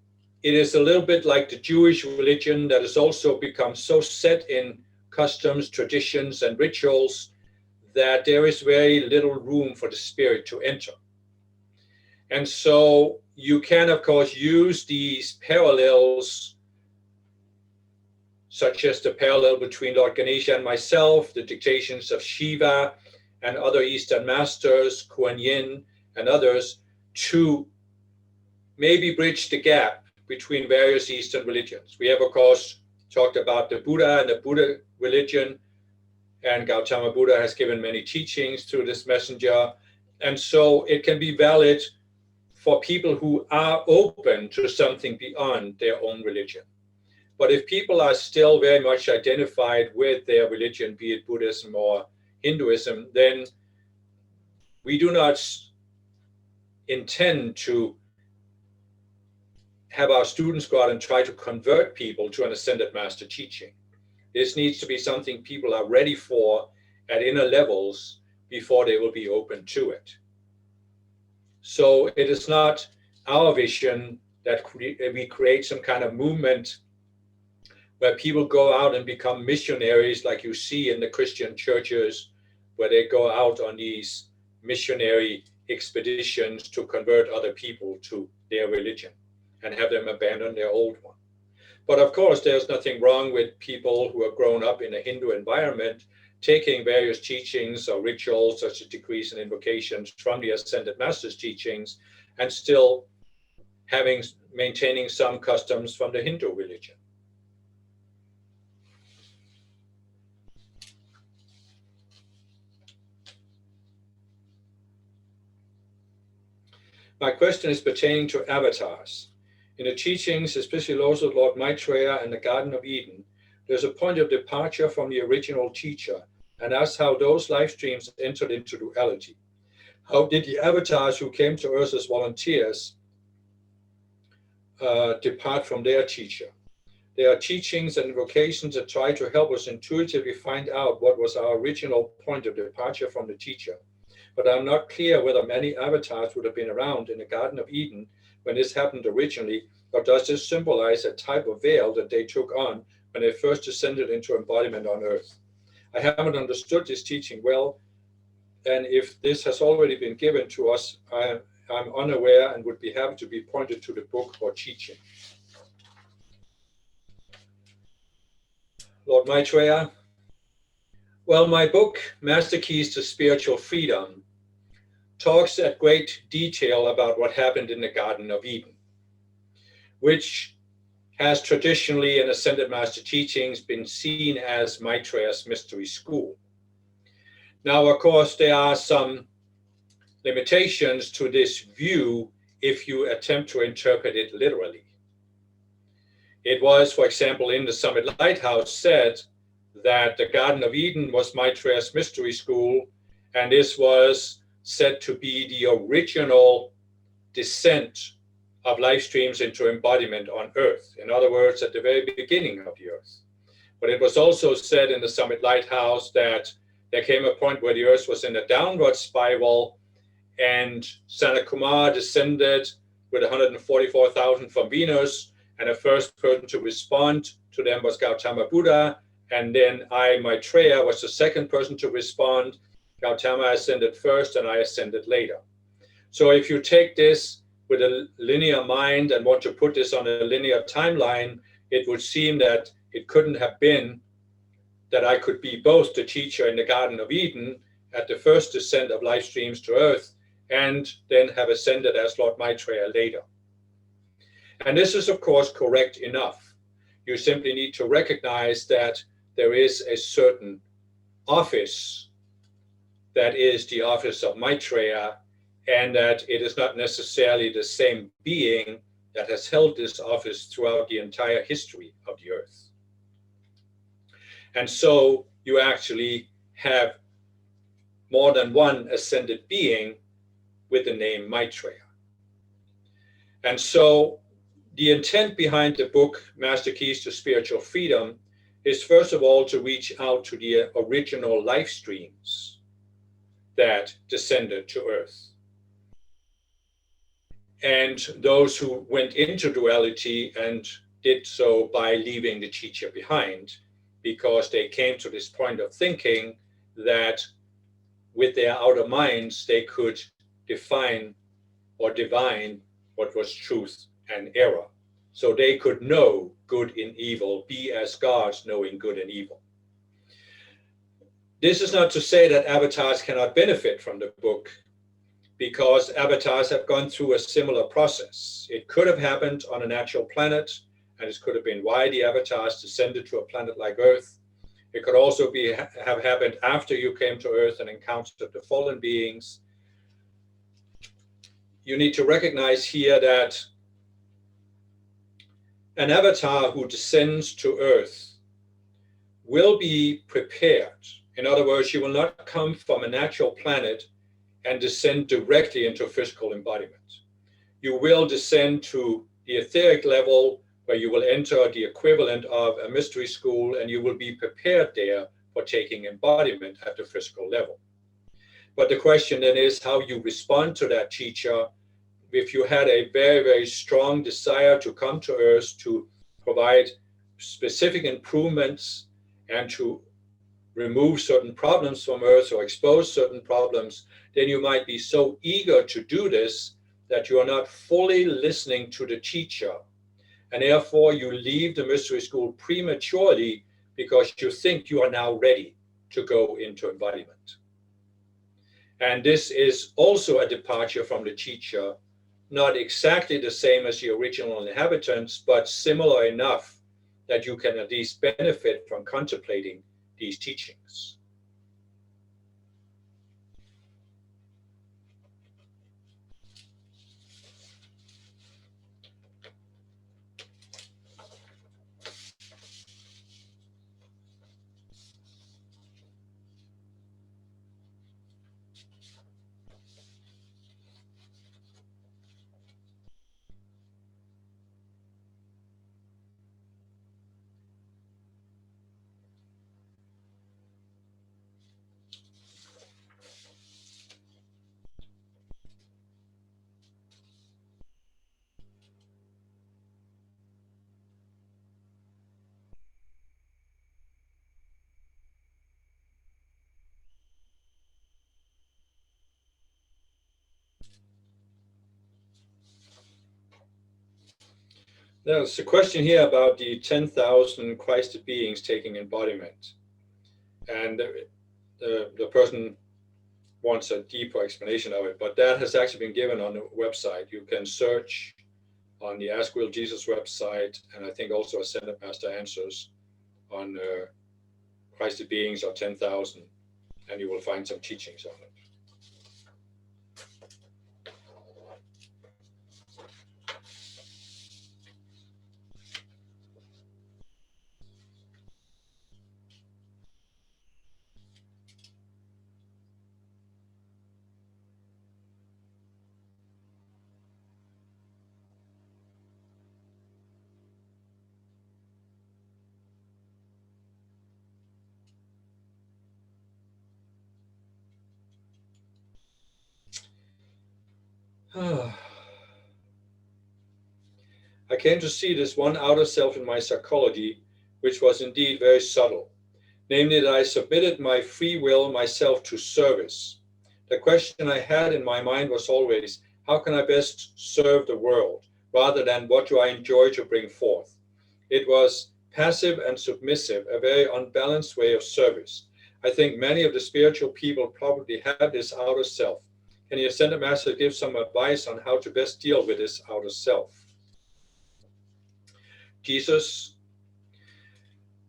it is a little bit like the Jewish religion that has also become so set in customs, traditions, and rituals that there is very little room for the spirit to enter. And so you can, of course, use these parallels, such as the parallel between Lord Ganesha and myself, the dictations of Shiva and other Eastern masters, Kuan Yin and others, to maybe bridge the gap between various Eastern religions. We have, of course, talked about the Buddha and the Buddha religion, and Gautama Buddha has given many teachings through this messenger. And so it can be valid for people who are open to something beyond their own religion. But if people are still very much identified with their religion, be it Buddhism or Hinduism, then we do not intend to have our students go out and try to convert people to an ascended master teaching. This needs to be something people are ready for at inner levels before they will be open to it. So it is not our vision that we create some kind of movement where people go out and become missionaries, like you see in the Christian churches, where they go out on these missionary expeditions to convert other people to their religion and have them abandon their old one. But of course, there's nothing wrong with people who have grown up in a Hindu environment taking various teachings or rituals such as decrees and invocations from the ascended masters' teachings and still maintaining some customs from the Hindu religion. My question is pertaining to avatars. In the teachings, especially those of Lord Maitreya and the Garden of Eden, there's a point of departure from the original teacher, and that's how those life streams entered into duality. How did the avatars who came to Earth as volunteers depart from their teacher? There are teachings and invocations that try to help us intuitively find out what was our original point of departure from the teacher. But I'm not clear whether many avatars would have been around in the Garden of Eden when this happened originally, or does this symbolize a type of veil that they took on when they first descended into embodiment on Earth? I haven't understood this teaching well, and if this has already been given to us, I'm unaware and would be happy to be pointed to the book or teaching. Lord Maitreya, well, my book, Masterkeys to Spiritual Freedom, talks at great detail about what happened in the Garden of Eden, which has traditionally in Ascended Master teachings been seen as Maitreya's mystery school. Now, of course, there are some limitations to this view if you attempt to interpret it literally. It was, for example, in the Summit Lighthouse said that the Garden of Eden was Maitreya's mystery school, and this was said to be the original descent of life streams into embodiment on Earth. In other words, at the very beginning of the Earth. But it was also said in the Summit Lighthouse that there came a point where the Earth was in a downward spiral, and Sanakumar descended with 144,000 from Venus, and the first person to respond to them was Gautama Buddha, and then I, Maitreya, was the second person to respond. Gautama ascended first, and I ascended later. So if you take this with a linear mind and want to put this on a linear timeline, it would seem that it couldn't have been that I could be both the teacher in the Garden of Eden at the first descent of life streams to Earth, and then have ascended as Lord Maitreya later. And this is, of course, correct enough. You simply need to recognize that there is a certain office that is the office of Maitreya, and that it is not necessarily the same being that has held this office throughout the entire history of the earth. And so you actually have more than one ascended being with the name Maitreya. And so the intent behind the book, Masterkeys to Spiritual Freedom, is first of all to reach out to the original life streams that descended to earth. And those who went into duality and did so by leaving the teacher behind, because they came to this point of thinking that with their outer minds, they could define or divine what was truth and error. So they could know good and evil, be as gods knowing good and evil. This is not to say that avatars cannot benefit from the book, because avatars have gone through a similar process. It could have happened on a natural planet, and it could have been why the avatars descended to a planet like Earth. It could also have happened after you came to Earth and encountered the fallen beings. You need to recognize here that an avatar who descends to Earth will be prepared. In other words, you will not come from a natural planet and descend directly into physical embodiment. You will descend to the etheric level, where you will enter the equivalent of a mystery school, and you will be prepared there for taking embodiment at the physical level. But the question then is how you respond to that teacher. If you had a very, very strong desire to come to Earth to provide specific improvements and to remove certain problems from Earth or expose certain problems, then you might be so eager to do this that you are not fully listening to the teacher. And therefore you leave the mystery school prematurely because you think you are now ready to go into embodiment. And this is also a departure from the teacher, not exactly the same as the original inhabitants, but similar enough that you can at least benefit from contemplating these teachings. There's a question here about the 10,000 Christed beings taking embodiment. And the person wants a deeper explanation of it, but that has actually been given on the website. You can search on the Ask Will Jesus website, and I think also Ascended Master Answers on Christed beings or 10,000, and you will find some teachings on it. I came to see this one outer self in my psychology, which was indeed very subtle, namely that I submitted my free will myself to service. The question I had in my mind was always, how can I best serve the world, rather than what do I enjoy to bring forth? It was passive and submissive, a very unbalanced way of service. I think many of the spiritual people probably have this outer self. Can the Ascended Master give some advice on how to best deal with this outer self? Jesus,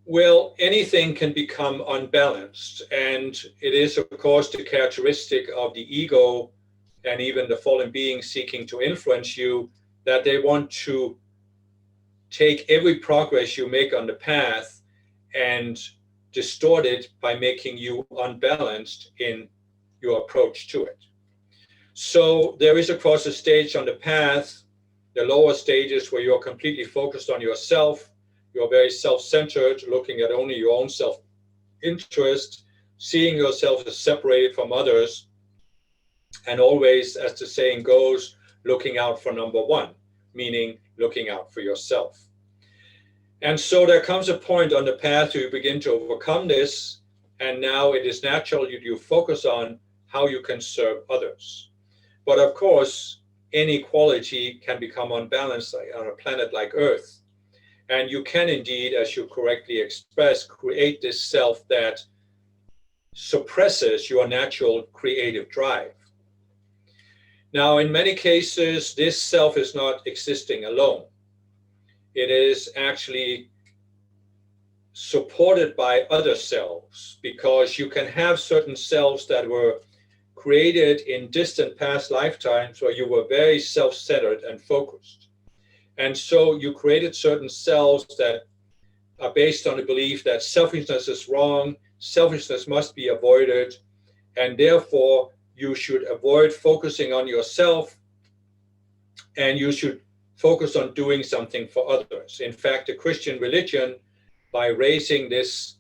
well, anything can become unbalanced, and it is, of course, the characteristic of the ego and even the fallen beings seeking to influence you, that they want to take every progress you make on the path and distort it by making you unbalanced in your approach to it. So there is, of course, a stage on the path, the lower stages, where you're completely focused on yourself. You're very self-centered, looking at only your own self-interest, seeing yourself as separated from others, and always, as the saying goes, looking out for number one, meaning looking out for yourself. And so there comes a point on the path where you begin to overcome this, and now it is natural you focus on how you can serve others. But of course, inequality can become unbalanced on a planet like Earth. And you can indeed, as you correctly express, create this self that suppresses your natural creative drive. Now, in many cases, this self is not existing alone. It is actually supported by other selves, because you can have certain selves that were created in distant past lifetimes where you were very self-centered and focused. And so you created certain selves that are based on the belief that selfishness is wrong, selfishness must be avoided, and therefore you should avoid focusing on yourself, and you should focus on doing something for others. In fact, the Christian religion, by raising this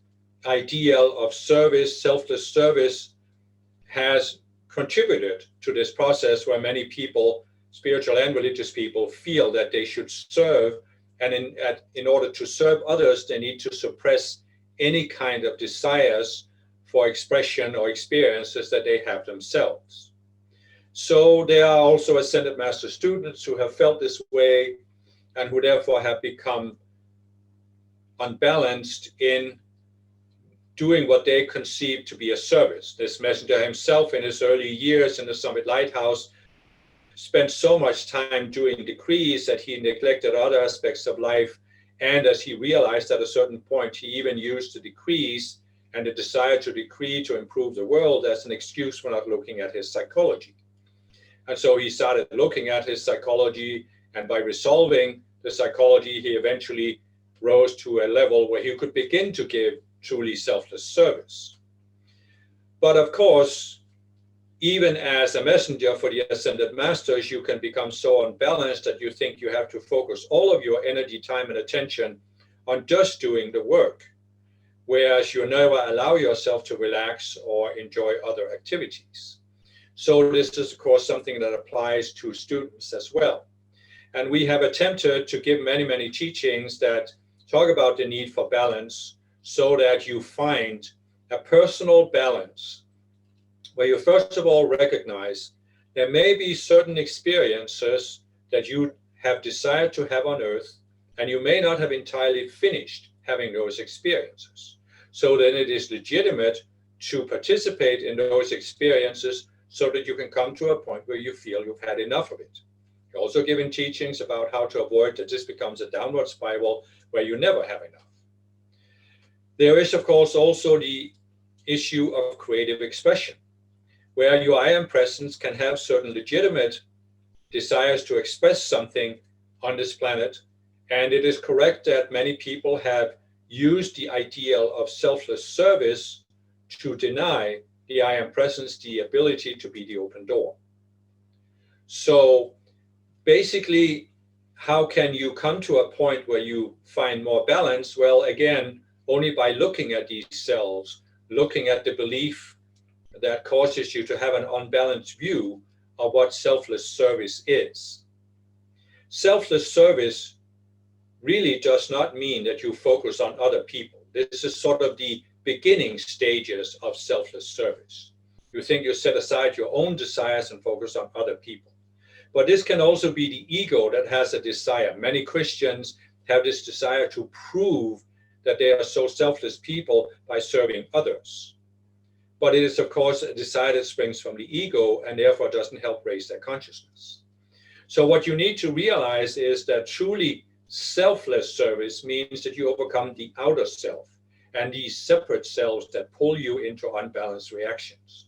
ideal of service, selfless service, has contributed to this process where many people, spiritual and religious people, feel that they should serve, and in order to serve others, they need to suppress any kind of desires for expression or experiences that they have themselves. So there are also ascended master students who have felt this way and who therefore have become unbalanced in doing what they conceive to be a service. This messenger himself, in his early years in the Summit Lighthouse, spent so much time doing decrees that he neglected other aspects of life. And as he realized at a certain point, he even used the decrees and the desire to decree to improve the world as an excuse for not looking at his psychology. And so he started looking at his psychology, and by resolving the psychology, he eventually rose to a level where he could begin to give truly selfless service. But of course, even as a messenger for the ascended masters, you can become so unbalanced that you think you have to focus all of your energy, time, and attention on just doing the work, whereas you never allow yourself to relax or enjoy other activities. So this is, of course, something that applies to students as well. And we have attempted to give many, many teachings that talk about the need for balance, so that you find a personal balance where you first of all recognize there may be certain experiences that you have desired to have on earth, and you may not have entirely finished having those experiences. So then it is legitimate to participate in those experiences so that you can come to a point where you feel you've had enough of it. You're also given teachings about how to avoid that this becomes a downward spiral where you never have enough. There is, of course, also the issue of creative expression, where your I am presence can have certain legitimate desires to express something on this planet. And it is correct that many people have used the ideal of selfless service to deny the I am presence the ability to be the open door. So basically, how can you come to a point where you find more balance? Well, again, only by looking at these selves, looking at the belief that causes you to have an unbalanced view of what selfless service is. Selfless service really does not mean that you focus on other people. This is sort of the beginning stages of selfless service. You think you set aside your own desires and focus on other people. But this can also be the ego that has a desire. Many Christians have this desire to prove that they are so selfless people by serving others. But it is, of course, a desire that springs from the ego and therefore doesn't help raise their consciousness. So what you need to realize is that truly selfless service means that you overcome the outer self and these separate selves that pull you into unbalanced reactions.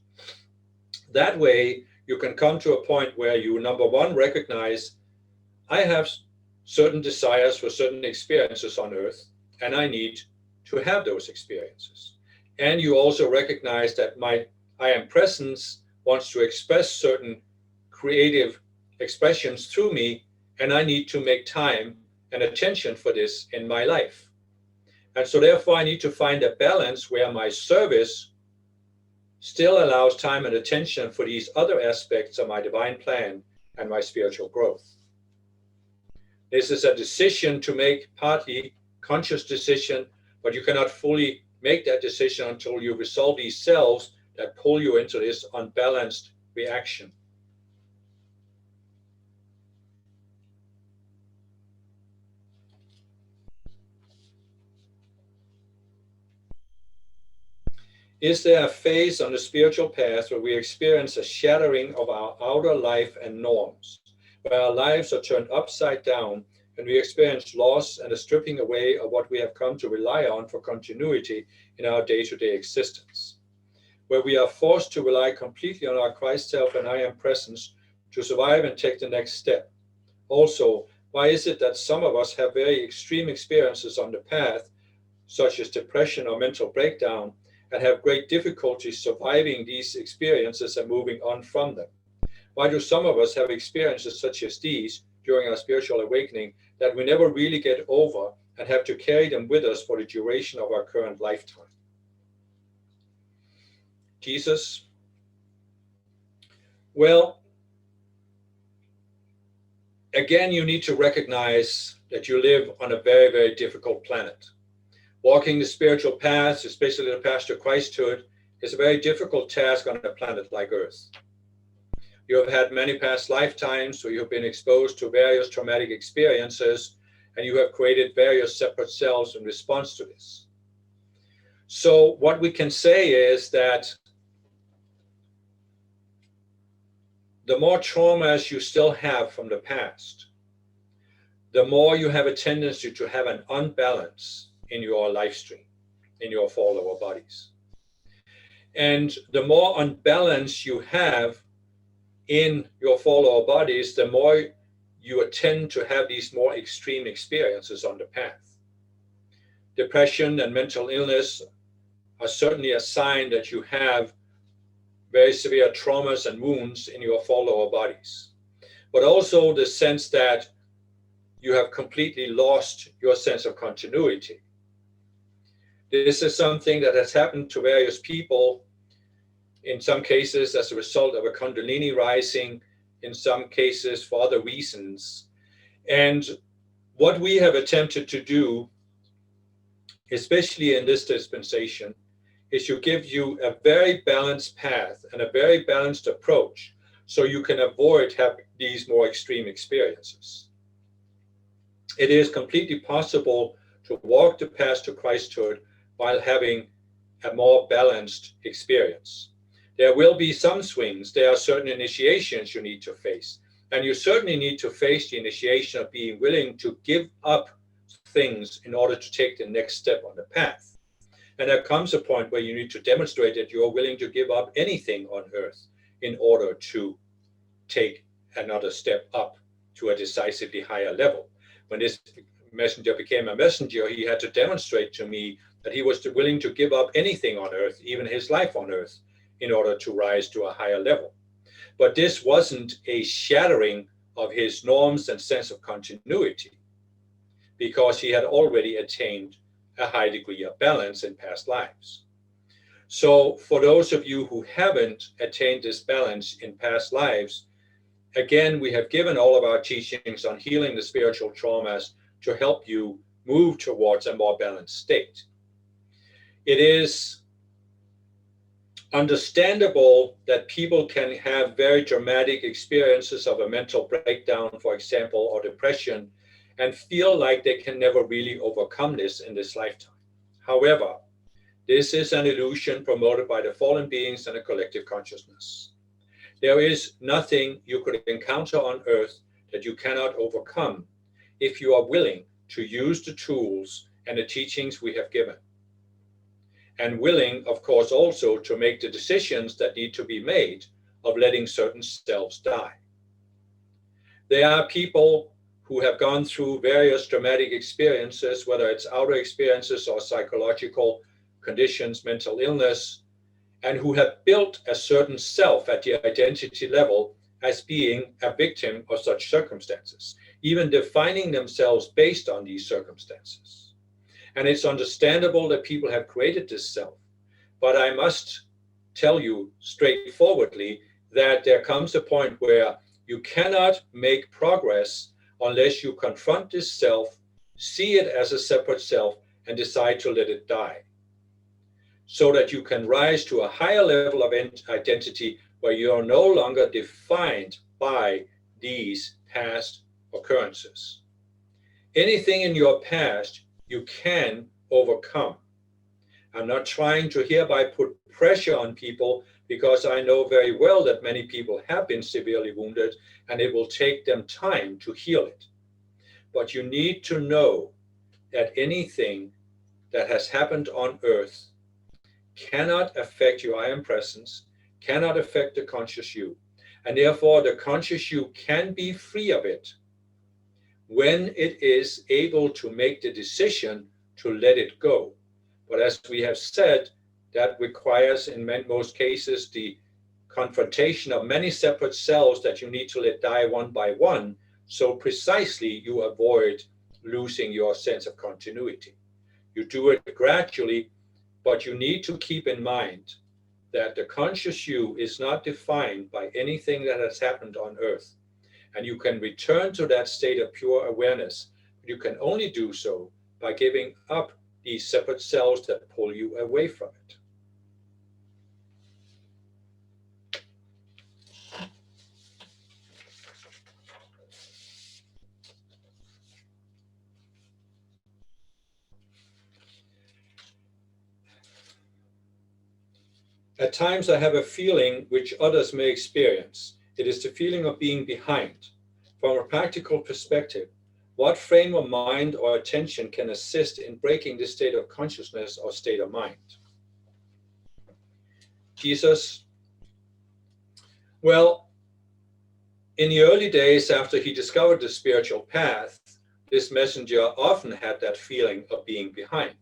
That way, you can come to a point where you, number one, recognize I have certain desires for certain experiences on earth, and I need to have those experiences. And you also recognize that my I am presence wants to express certain creative expressions through me, and I need to make time and attention for this in my life. And so therefore I need to find a balance where my service still allows time and attention for these other aspects of my divine plan and my spiritual growth. This is a decision to make, partly conscious decision, but you cannot fully make that decision until you resolve these selves that pull you into this unbalanced reaction. Is there a phase on the spiritual path where we experience a shattering of our outer life and norms, where our lives are turned upside down and we experience loss and a stripping away of what we have come to rely on for continuity in our day-to-day existence, where we are forced to rely completely on our Christ self and I am presence to survive and take the next step? Also, why is it that some of us have very extreme experiences on the path, such as depression or mental breakdown, and have great difficulty surviving these experiences and moving on from them? Why do some of us have experiences such as these during our spiritual awakening that we never really get over and have to carry them with us for the duration of our current lifetime? Jesus? Well, again, you need to recognize that you live on a very, very difficult planet. Walking the spiritual paths, especially the path to Christhood, is a very difficult task on a planet like Earth. You have had many past lifetimes where you have been exposed to various traumatic experiences, and you have created various separate selves in response to this. So what we can say is that the more traumas you still have from the past, the more you have a tendency to have an unbalance in your life stream, in your follower bodies. And the more unbalance you have in your follower bodies, the more you tend to have these more extreme experiences on the path. Depression and mental illness are certainly a sign that you have very severe traumas and wounds in your follower bodies, but also the sense that you have completely lost your sense of continuity. This is something that has happened to various people, in some cases as a result of a Kundalini rising, in some cases for other reasons. And what we have attempted to do, especially in this dispensation, is to give you a very balanced path and a very balanced approach so you can avoid having these more extreme experiences. It is completely possible to walk the path to Christhood while having a more balanced experience. There will be some swings. There are certain initiations you need to face. And you certainly need to face the initiation of being willing to give up things in order to take the next step on the path. And there comes a point where you need to demonstrate that you're willing to give up anything on earth in order to take another step up to a decisively higher level. When this messenger became a messenger, he had to demonstrate to me that he was willing to give up anything on earth, even his life on earth, in order to rise to a higher level. But this wasn't a shattering of his norms and sense of continuity, because he had already attained a high degree of balance in past lives. So for those of you who haven't attained this balance in past lives, again, we have given all of our teachings on healing the spiritual traumas to help you move towards a more balanced state. It is understandable that people can have very dramatic experiences of a mental breakdown, for example, or depression, and feel like they can never really overcome this in this lifetime. However, this is an illusion promoted by the fallen beings and the collective consciousness. There is nothing you could encounter on earth that you cannot overcome if you are willing to use the tools and the teachings we have given. And willing, of course, also to make the decisions that need to be made of letting certain selves die. There are people who have gone through various traumatic experiences, whether it's outer experiences or psychological conditions, mental illness, and who have built a certain self at the identity level as being a victim of such circumstances, even defining themselves based on these circumstances. And it's understandable that people have created this self, but I must tell you straightforwardly that there comes a point where you cannot make progress unless you confront this self, see it as a separate self, and decide to let it die, so that you can rise to a higher level of identity where you are no longer defined by these past occurrences. Anything in your past you can overcome. I'm not trying to hereby put pressure on people, because I know very well that many people have been severely wounded and it will take them time to heal it. But you need to know that anything that has happened on earth cannot affect your I am presence, cannot affect the conscious you. And therefore the conscious you can be free of it when it is able to make the decision to let it go. But as we have said, that requires in most cases the confrontation of many separate cells that you need to let die one by one, so precisely you avoid losing your sense of continuity. You do it gradually, but you need to keep in mind that the conscious you is not defined by anything that has happened on earth. And you can return to that state of pure awareness. You can only do so by giving up these separate cells that pull you away from it. At times I have a feeling which others may experience. It is the feeling of being behind. From a practical perspective, what frame of mind or attention can assist in breaking this state of consciousness or state of mind? Jesus, well, in the early days after he discovered the spiritual path, this messenger often had that feeling of being behind.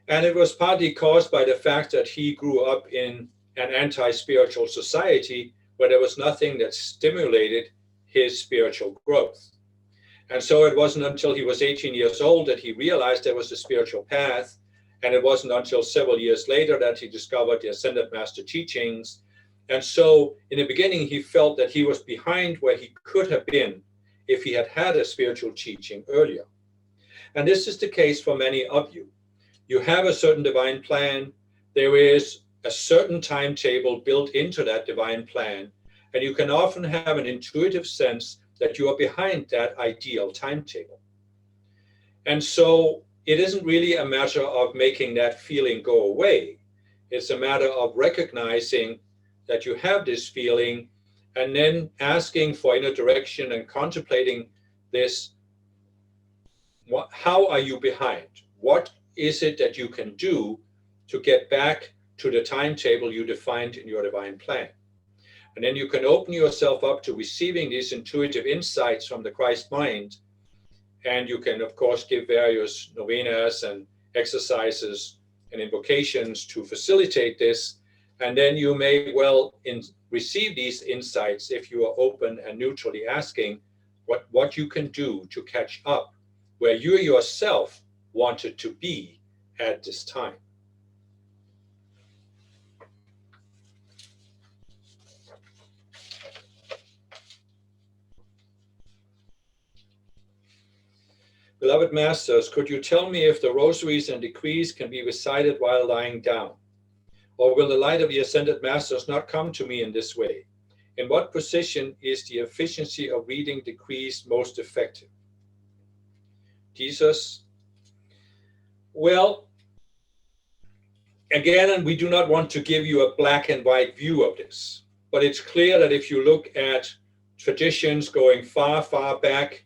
And it was partly caused by the fact that he grew up in an anti-spiritual society where there was nothing that stimulated his spiritual growth. And so it wasn't until he was 18 years old that he realized there was a spiritual path. And it wasn't until several years later that he discovered the Ascended Master teachings. And so in the beginning, he felt that he was behind where he could have been if he had had a spiritual teaching earlier. And this is the case for many of you. You have a certain divine plan. There is a certain timetable built into that divine plan. And you can often have an intuitive sense that you are behind that ideal timetable. And so it isn't really a matter of making that feeling go away. It's a matter of recognizing that you have this feeling and then asking for inner direction and contemplating this. How are you behind? What is it that you can do to get back to the timetable you defined in your divine plan? And then you can open yourself up to receiving these intuitive insights from the Christ mind. And you can, of course, give various novenas and exercises and invocations to facilitate this. And then you may well receive these insights if you are open and neutrally asking what you can do to catch up where you yourself wanted to be at this time. Beloved Masters, could you tell me if the rosaries and decrees can be recited while lying down? Or will the light of the Ascended Masters not come to me in this way? In what position is the efficiency of reading decrees most effective? Jesus, well, again, we do not want to give you a black and white view of this, but it's clear that if you look at traditions going far, far back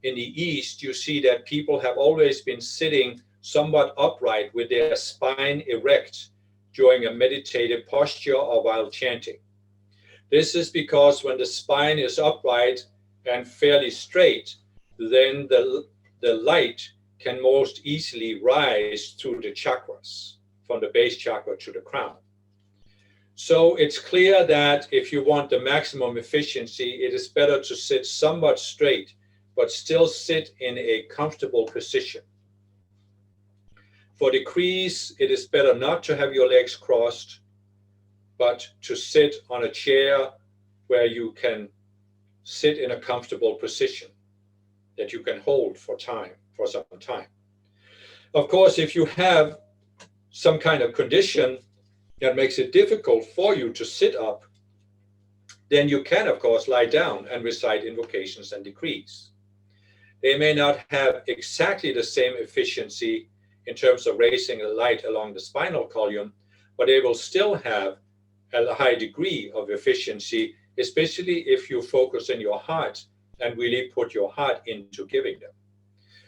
in the East, you see that people have always been sitting somewhat upright with their spine erect during a meditative posture or while chanting. This is because when the spine is upright and fairly straight, then the light can most easily rise through the chakras, from the base chakra to the crown. So it's clear that if you want the maximum efficiency, it is better to sit somewhat straight, but still sit in a comfortable position. For decrease, it is better not to have your legs crossed, but to sit on a chair where you can sit in a comfortable position that you can hold for some time. Of course, if you have some kind of condition that makes it difficult for you to sit up, then you can, of course, lie down and recite invocations and decrees. They may not have exactly the same efficiency in terms of raising the light along the spinal column, but they will still have a high degree of efficiency, especially if you focus in your heart and really put your heart into giving them.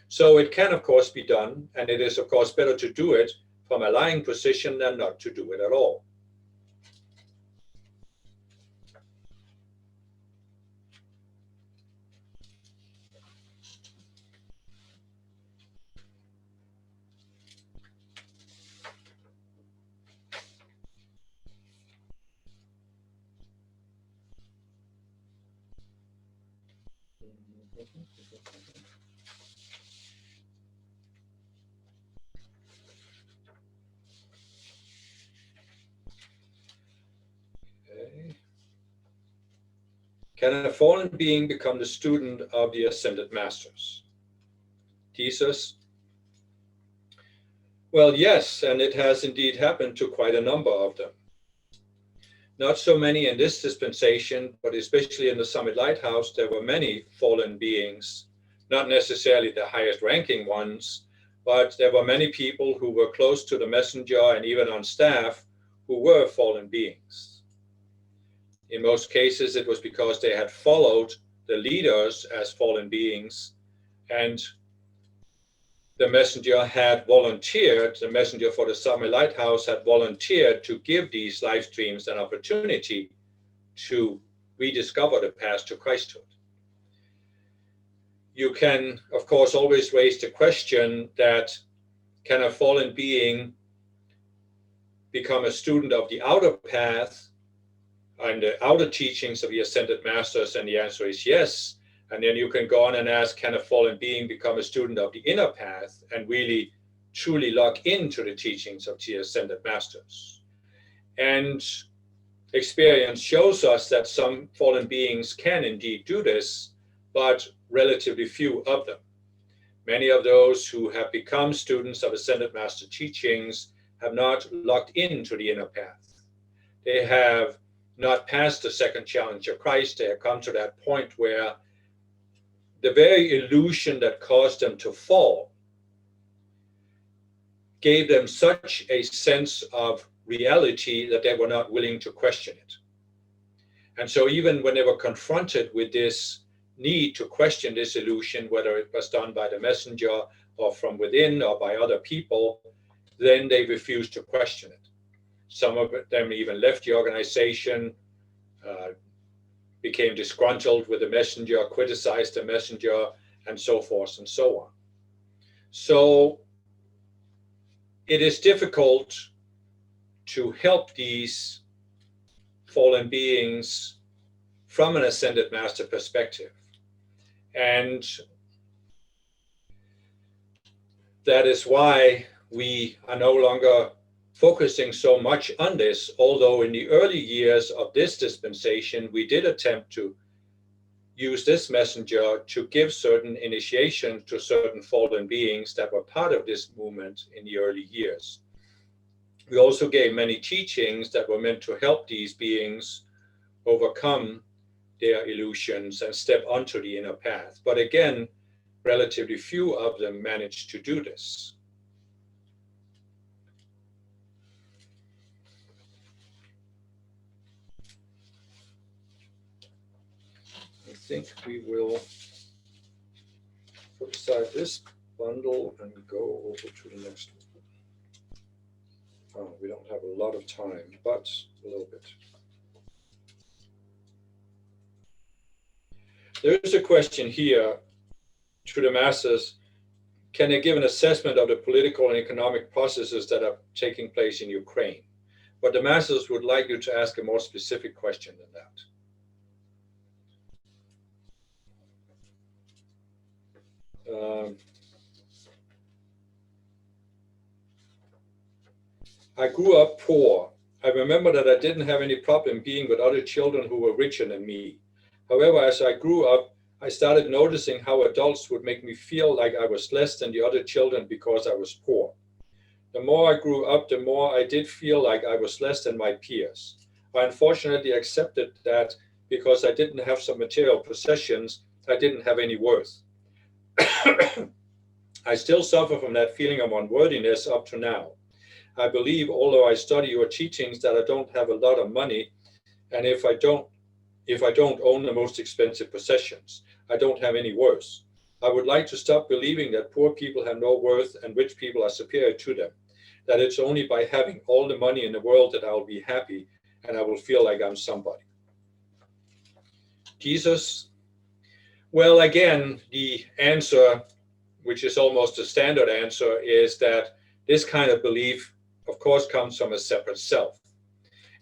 So it can, of course, be done, and it is, of course, better to do it from a lying position than not to do it at all. Okay. Can a fallen being become the student of the ascended masters? Jesus? Well, yes, and it has indeed happened to quite a number of them. Not so many in this dispensation, but especially in the Summit Lighthouse, there were many fallen beings, not necessarily the highest ranking ones, but there were many people who were close to the messenger and even on staff who were fallen beings. In most cases, it was because they had followed the leaders as fallen beings, and the messenger had volunteered, the messenger for the Summit Lighthouse had volunteered to give these live streams an opportunity to rediscover the path to Christhood. You can, of course, always raise the question that can a fallen being become a student of the outer path and the outer teachings of the Ascended Masters? And the answer is yes. And then you can go on and ask, can a fallen being become a student of the inner path and really truly lock into the teachings of the Ascended Masters? And experience shows us that some fallen beings can indeed do this, but relatively few of them. Many of those who have become students of Ascended Master teachings have not locked into the inner path. They have not passed the second challenge of Christ. They have come to that point where the very illusion that caused them to fall gave them such a sense of reality that they were not willing to question it. And so even when they were confronted with this need to question this illusion, whether it was done by the messenger or from within or by other people, then they refused to question it. Some of them even left the organization, became disgruntled with the messenger, criticized the messenger, and so forth and so on. So it is difficult to help these fallen beings from an Ascended Master perspective. And that is why we are no longer focusing so much on this, although in the early years of this dispensation, we did attempt to use this messenger to give certain initiation to certain fallen beings that were part of this movement in the early years. We also gave many teachings that were meant to help these beings overcome their illusions and step onto the inner path. But again, relatively few of them managed to do this. I think we will put aside this bundle and go over to the next one. Oh, we don't have a lot of time, but a little bit. There is a question here to the Masters. Can they give an assessment of the political and economic processes that are taking place in Ukraine? But the Masters would like you to ask a more specific question than that. I grew up poor. I remember that I didn't have any problem being with other children who were richer than me. However, as I grew up, I started noticing how adults would make me feel like I was less than the other children because I was poor. The more I grew up, the more I did feel like I was less than my peers. I unfortunately accepted that because I didn't have some material possessions, I didn't have any worth. I still suffer from that feeling of unworthiness up to now. I believe, although I study your teachings, that I don't have a lot of money, and if I don't own the most expensive possessions, I don't have any worth. I would like to stop believing that poor people have no worth and rich people are superior to them, that it's only by having all the money in the world that I will be happy and I will feel like I'm somebody. Jesus? Well, again, the answer, which is almost a standard answer, is that this kind of belief, of course, comes from a separate self.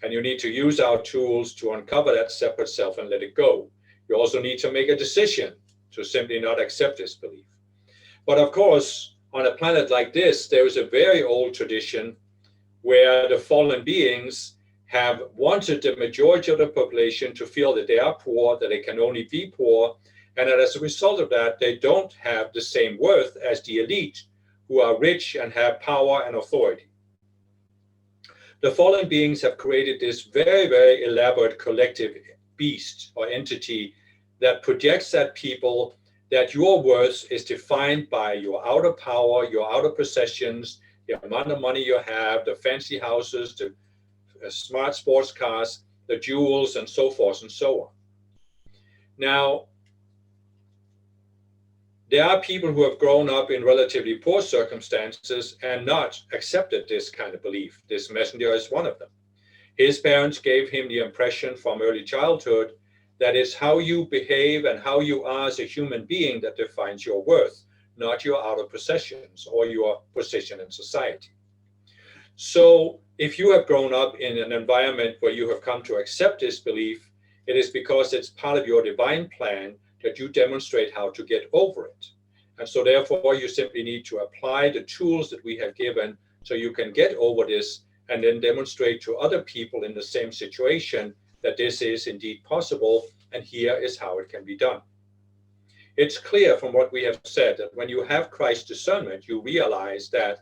And you need to use our tools to uncover that separate self and let it go. You also need to make a decision to simply not accept this belief. But of course, on a planet like this, there is a very old tradition where the fallen beings have wanted the majority of the population to feel that they are poor, that they can only be poor, and that as a result of that, they don't have the same worth as the elite, who are rich and have power and authority. The fallen beings have created this very, very elaborate collective beast or entity that projects at people that your worth is defined by your outer power, your outer possessions, the amount of money you have, the fancy houses, the smart sports cars, the jewels, and so forth and so on. Now, there are people who have grown up in relatively poor circumstances and not accepted this kind of belief. This messenger is one of them. His parents gave him the impression from early childhood that it's how you behave and how you are as a human being that defines your worth, not your outer possessions or your position in society. So if you have grown up in an environment where you have come to accept this belief, it is because it's part of your divine plan that you demonstrate how to get over it. And so therefore you simply need to apply the tools that we have given so you can get over this and then demonstrate to other people in the same situation that this is indeed possible, and here is how it can be done. It's clear from what we have said that when you have Christ discernment, you realize that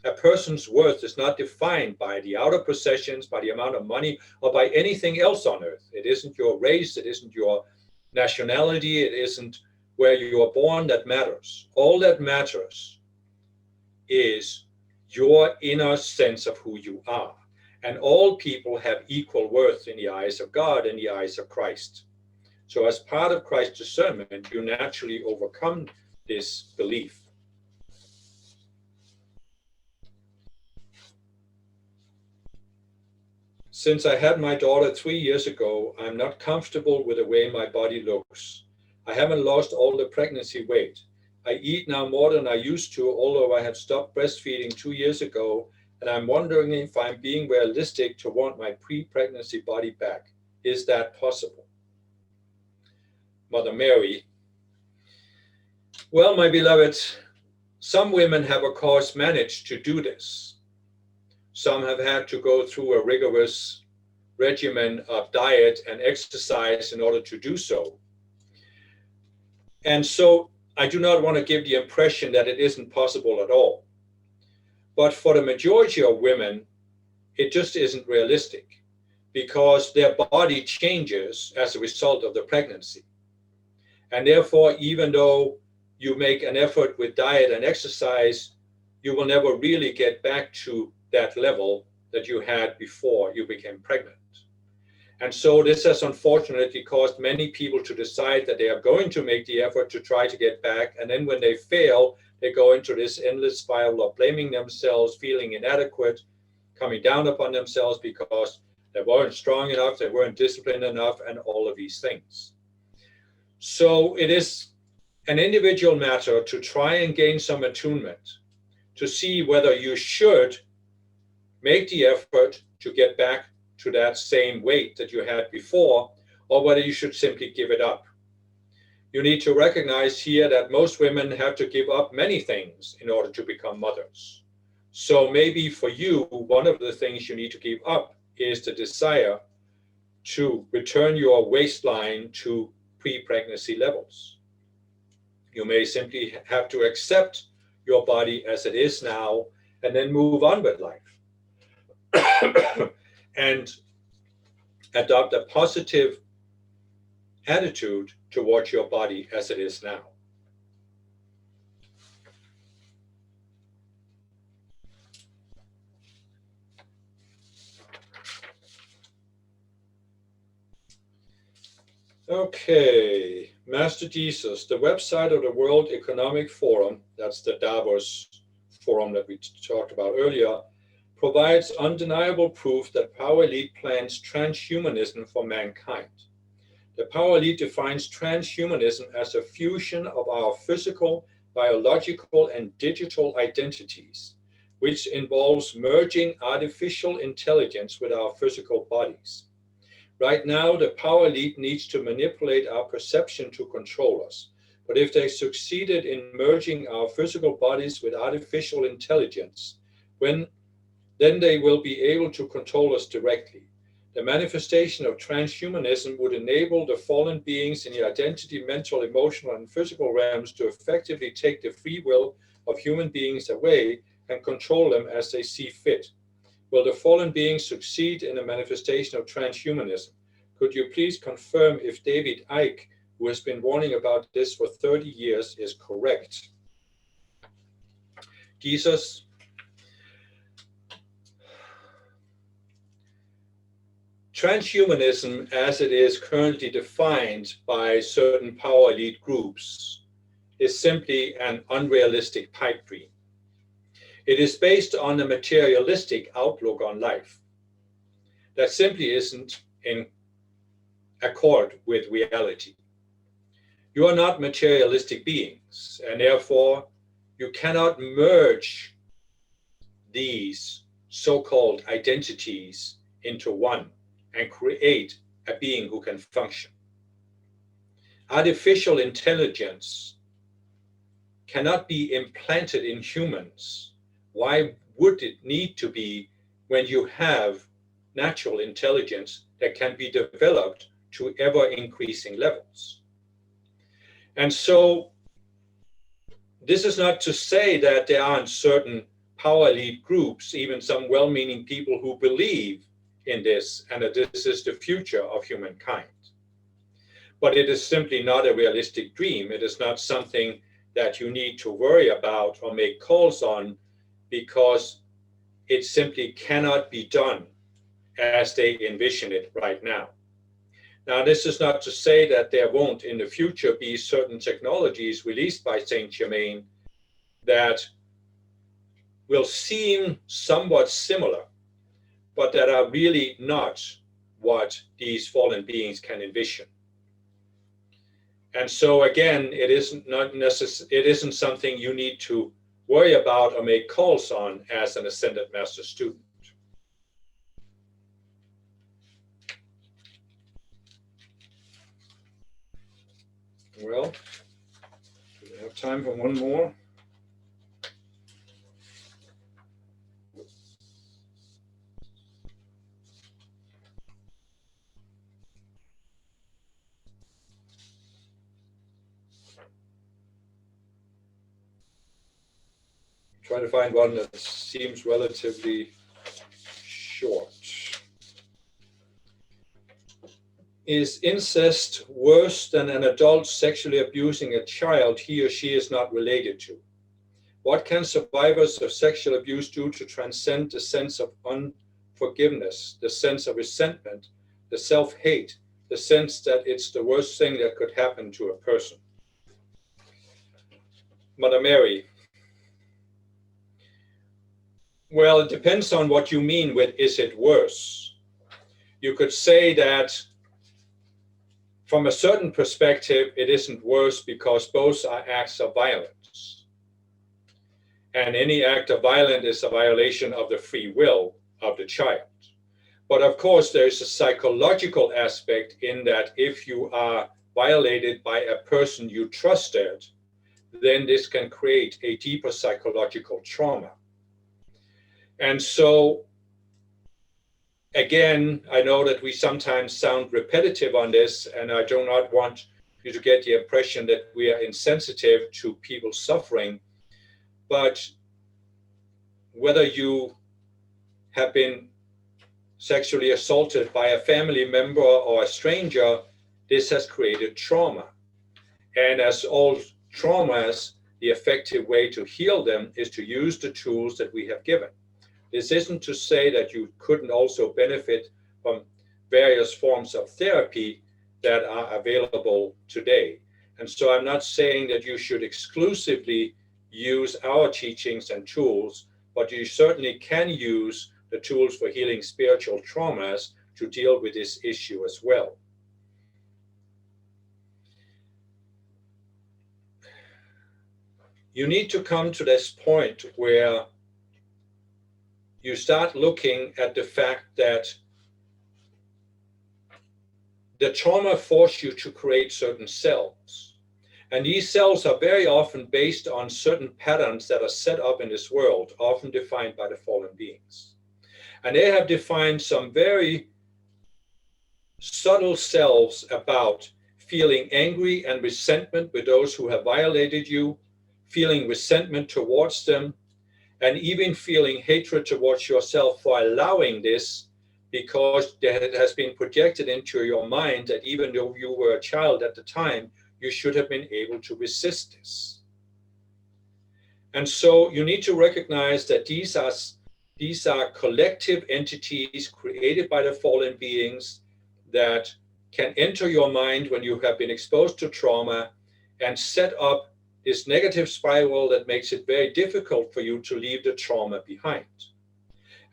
a person's worth is not defined by the outer possessions, by the amount of money, or by anything else on earth. It isn't your race, it isn't your nationality, it isn't where you are born that matters. All that matters is your inner sense of who you are. And all people have equal worth in the eyes of God, in the eyes of Christ. So as part of Christ's discernment, you naturally overcome this belief. Since I had my daughter 3 years ago, I'm not comfortable with the way my body looks. I haven't lost all the pregnancy weight. I eat now more than I used to, although I have stopped breastfeeding 2 years ago, and I'm wondering if I'm being realistic to want my pre-pregnancy body back. Is that possible? Mother Mary. Well, my beloved, some women have, of course, managed to do this. Some have had to go through a rigorous regimen of diet and exercise in order to do so. And so I do not want to give the impression that it isn't possible at all. But for the majority of women, it just isn't realistic because their body changes as a result of the pregnancy. And therefore, even though you make an effort with diet and exercise, you will never really get back to that level that you had before you became pregnant. And so this has unfortunately caused many people to decide that they are going to make the effort to try to get back. And then when they fail, they go into this endless spiral of blaming themselves, feeling inadequate, coming down upon themselves because they weren't strong enough, they weren't disciplined enough, and all of these things. So it is an individual matter to try and gain some attunement, to see whether you should make the effort to get back to that same weight that you had before, or whether you should simply give it up. You need to recognize here that most women have to give up many things in order to become mothers. So maybe for you, one of the things you need to give up is the desire to return your waistline to pre-pregnancy levels. You may simply have to accept your body as it is now and then move on with life and adopt a positive attitude towards your body as it is now. Okay, Master Jesus, the website of the World Economic Forum, that's the Davos forum that we talked about earlier, provides undeniable proof that Power Elite plans transhumanism for mankind. The Power Elite defines transhumanism as a fusion of our physical, biological, and digital identities, which involves merging artificial intelligence with our physical bodies. Right now, the Power Elite needs to manipulate our perception to control us. But if they succeeded in merging our physical bodies with artificial intelligence, then they will be able to control us directly. The manifestation of transhumanism would enable the fallen beings in the identity, mental, emotional, and physical realms to effectively take the free will of human beings away and control them as they see fit. Will the fallen beings succeed in the manifestation of transhumanism? Could you please confirm if David Icke, who has been warning about this for 30 years, is correct? Jesus, transhumanism, as it is currently defined by certain Power Elite groups, is simply an unrealistic pipe dream. It is based on a materialistic outlook on life that simply isn't in accord with reality. You are not materialistic beings, and therefore you cannot merge these so-called identities into one and create a being who can function. Artificial intelligence cannot be implanted in humans. Why would it need to be when you have natural intelligence that can be developed to ever increasing levels? And so this is not to say that there aren't certain Power Elite groups, even some well-meaning people who believe in this and that this is the future of humankind. But it is simply not a realistic dream. It is not something that you need to worry about or make calls on, because it simply cannot be done as they envision it right now. Now, this is not to say that there won't in the future be certain technologies released by Saint Germain that will seem somewhat similar, but that are really not what these fallen beings can envision. And so again, it isn't something you need to worry about or make calls on as an Ascended Master student. Well, do we have time for one more? Try to find one that seems relatively short. Is incest worse than an adult sexually abusing a child he or she is not related to? What can survivors of sexual abuse do to transcend the sense of unforgiveness, the sense of resentment, the self-hate, the sense that it's the worst thing that could happen to a person? Mother Mary, well, it depends on what you mean with is it worse. You could say that from a certain perspective, it isn't worse because both are acts of violence. And any act of violence is a violation of the free will of the child. But of course, there is a psychological aspect in that if you are violated by a person you trusted, then this can create a deeper psychological trauma. And so, again, I know that we sometimes sound repetitive on this, and I do not want you to get the impression that we are insensitive to people suffering. But whether you have been sexually assaulted by a family member or a stranger, this has created trauma. And as all traumas, the effective way to heal them is to use the tools that we have given. This isn't to say that you couldn't also benefit from various forms of therapy that are available today. And so I'm not saying that you should exclusively use our teachings and tools, but you certainly can use the tools for healing spiritual traumas to deal with this issue as well. You need to come to this point where you start looking at the fact that the trauma forced you to create certain cells. And these cells are very often based on certain patterns that are set up in this world, often defined by the fallen beings. And they have defined some very subtle selves about feeling angry and resentment with those who have violated you, feeling resentment towards them, and even feeling hatred towards yourself for allowing this, because it has been projected into your mind that even though you were a child at the time, you should have been able to resist this. And so you need to recognize that these are collective entities created by the fallen beings that can enter your mind when you have been exposed to trauma and set up this negative spiral that makes it very difficult for you to leave the trauma behind.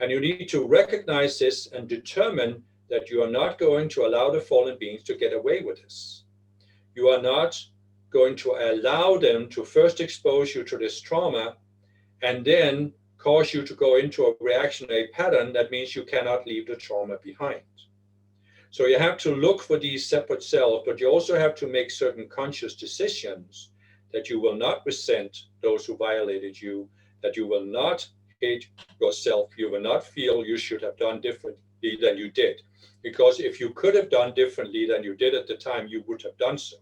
And you need to recognize this and determine that you are not going to allow the fallen beings to get away with this. You are not going to allow them to first expose you to this trauma and then cause you to go into a reactionary pattern that means you cannot leave the trauma behind. So you have to look for these separate selves, but you also have to make certain conscious decisions that you will not resent those who violated you, that you will not hate yourself, you will not feel you should have done differently than you did. Because if you could have done differently than you did at the time, you would have done so.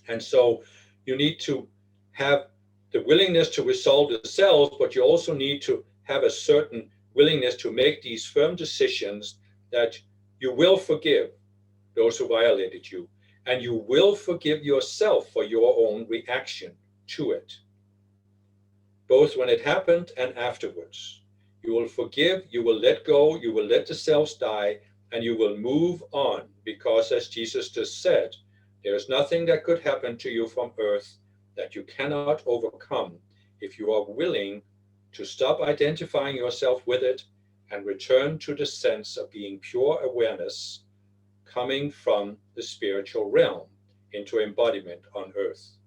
And so you need to have the willingness to resolve the selves, but you also need to have a certain willingness to make these firm decisions that you will forgive those who violated you, and you will forgive yourself for your own reaction to it, both when it happened and afterwards. You will forgive, you will let go, you will let the selves die, and you will move on, because as Jesus just said, there is nothing that could happen to you from earth that you cannot overcome if you are willing to stop identifying yourself with it and return to the sense of being pure awareness coming from the spiritual realm into embodiment on earth.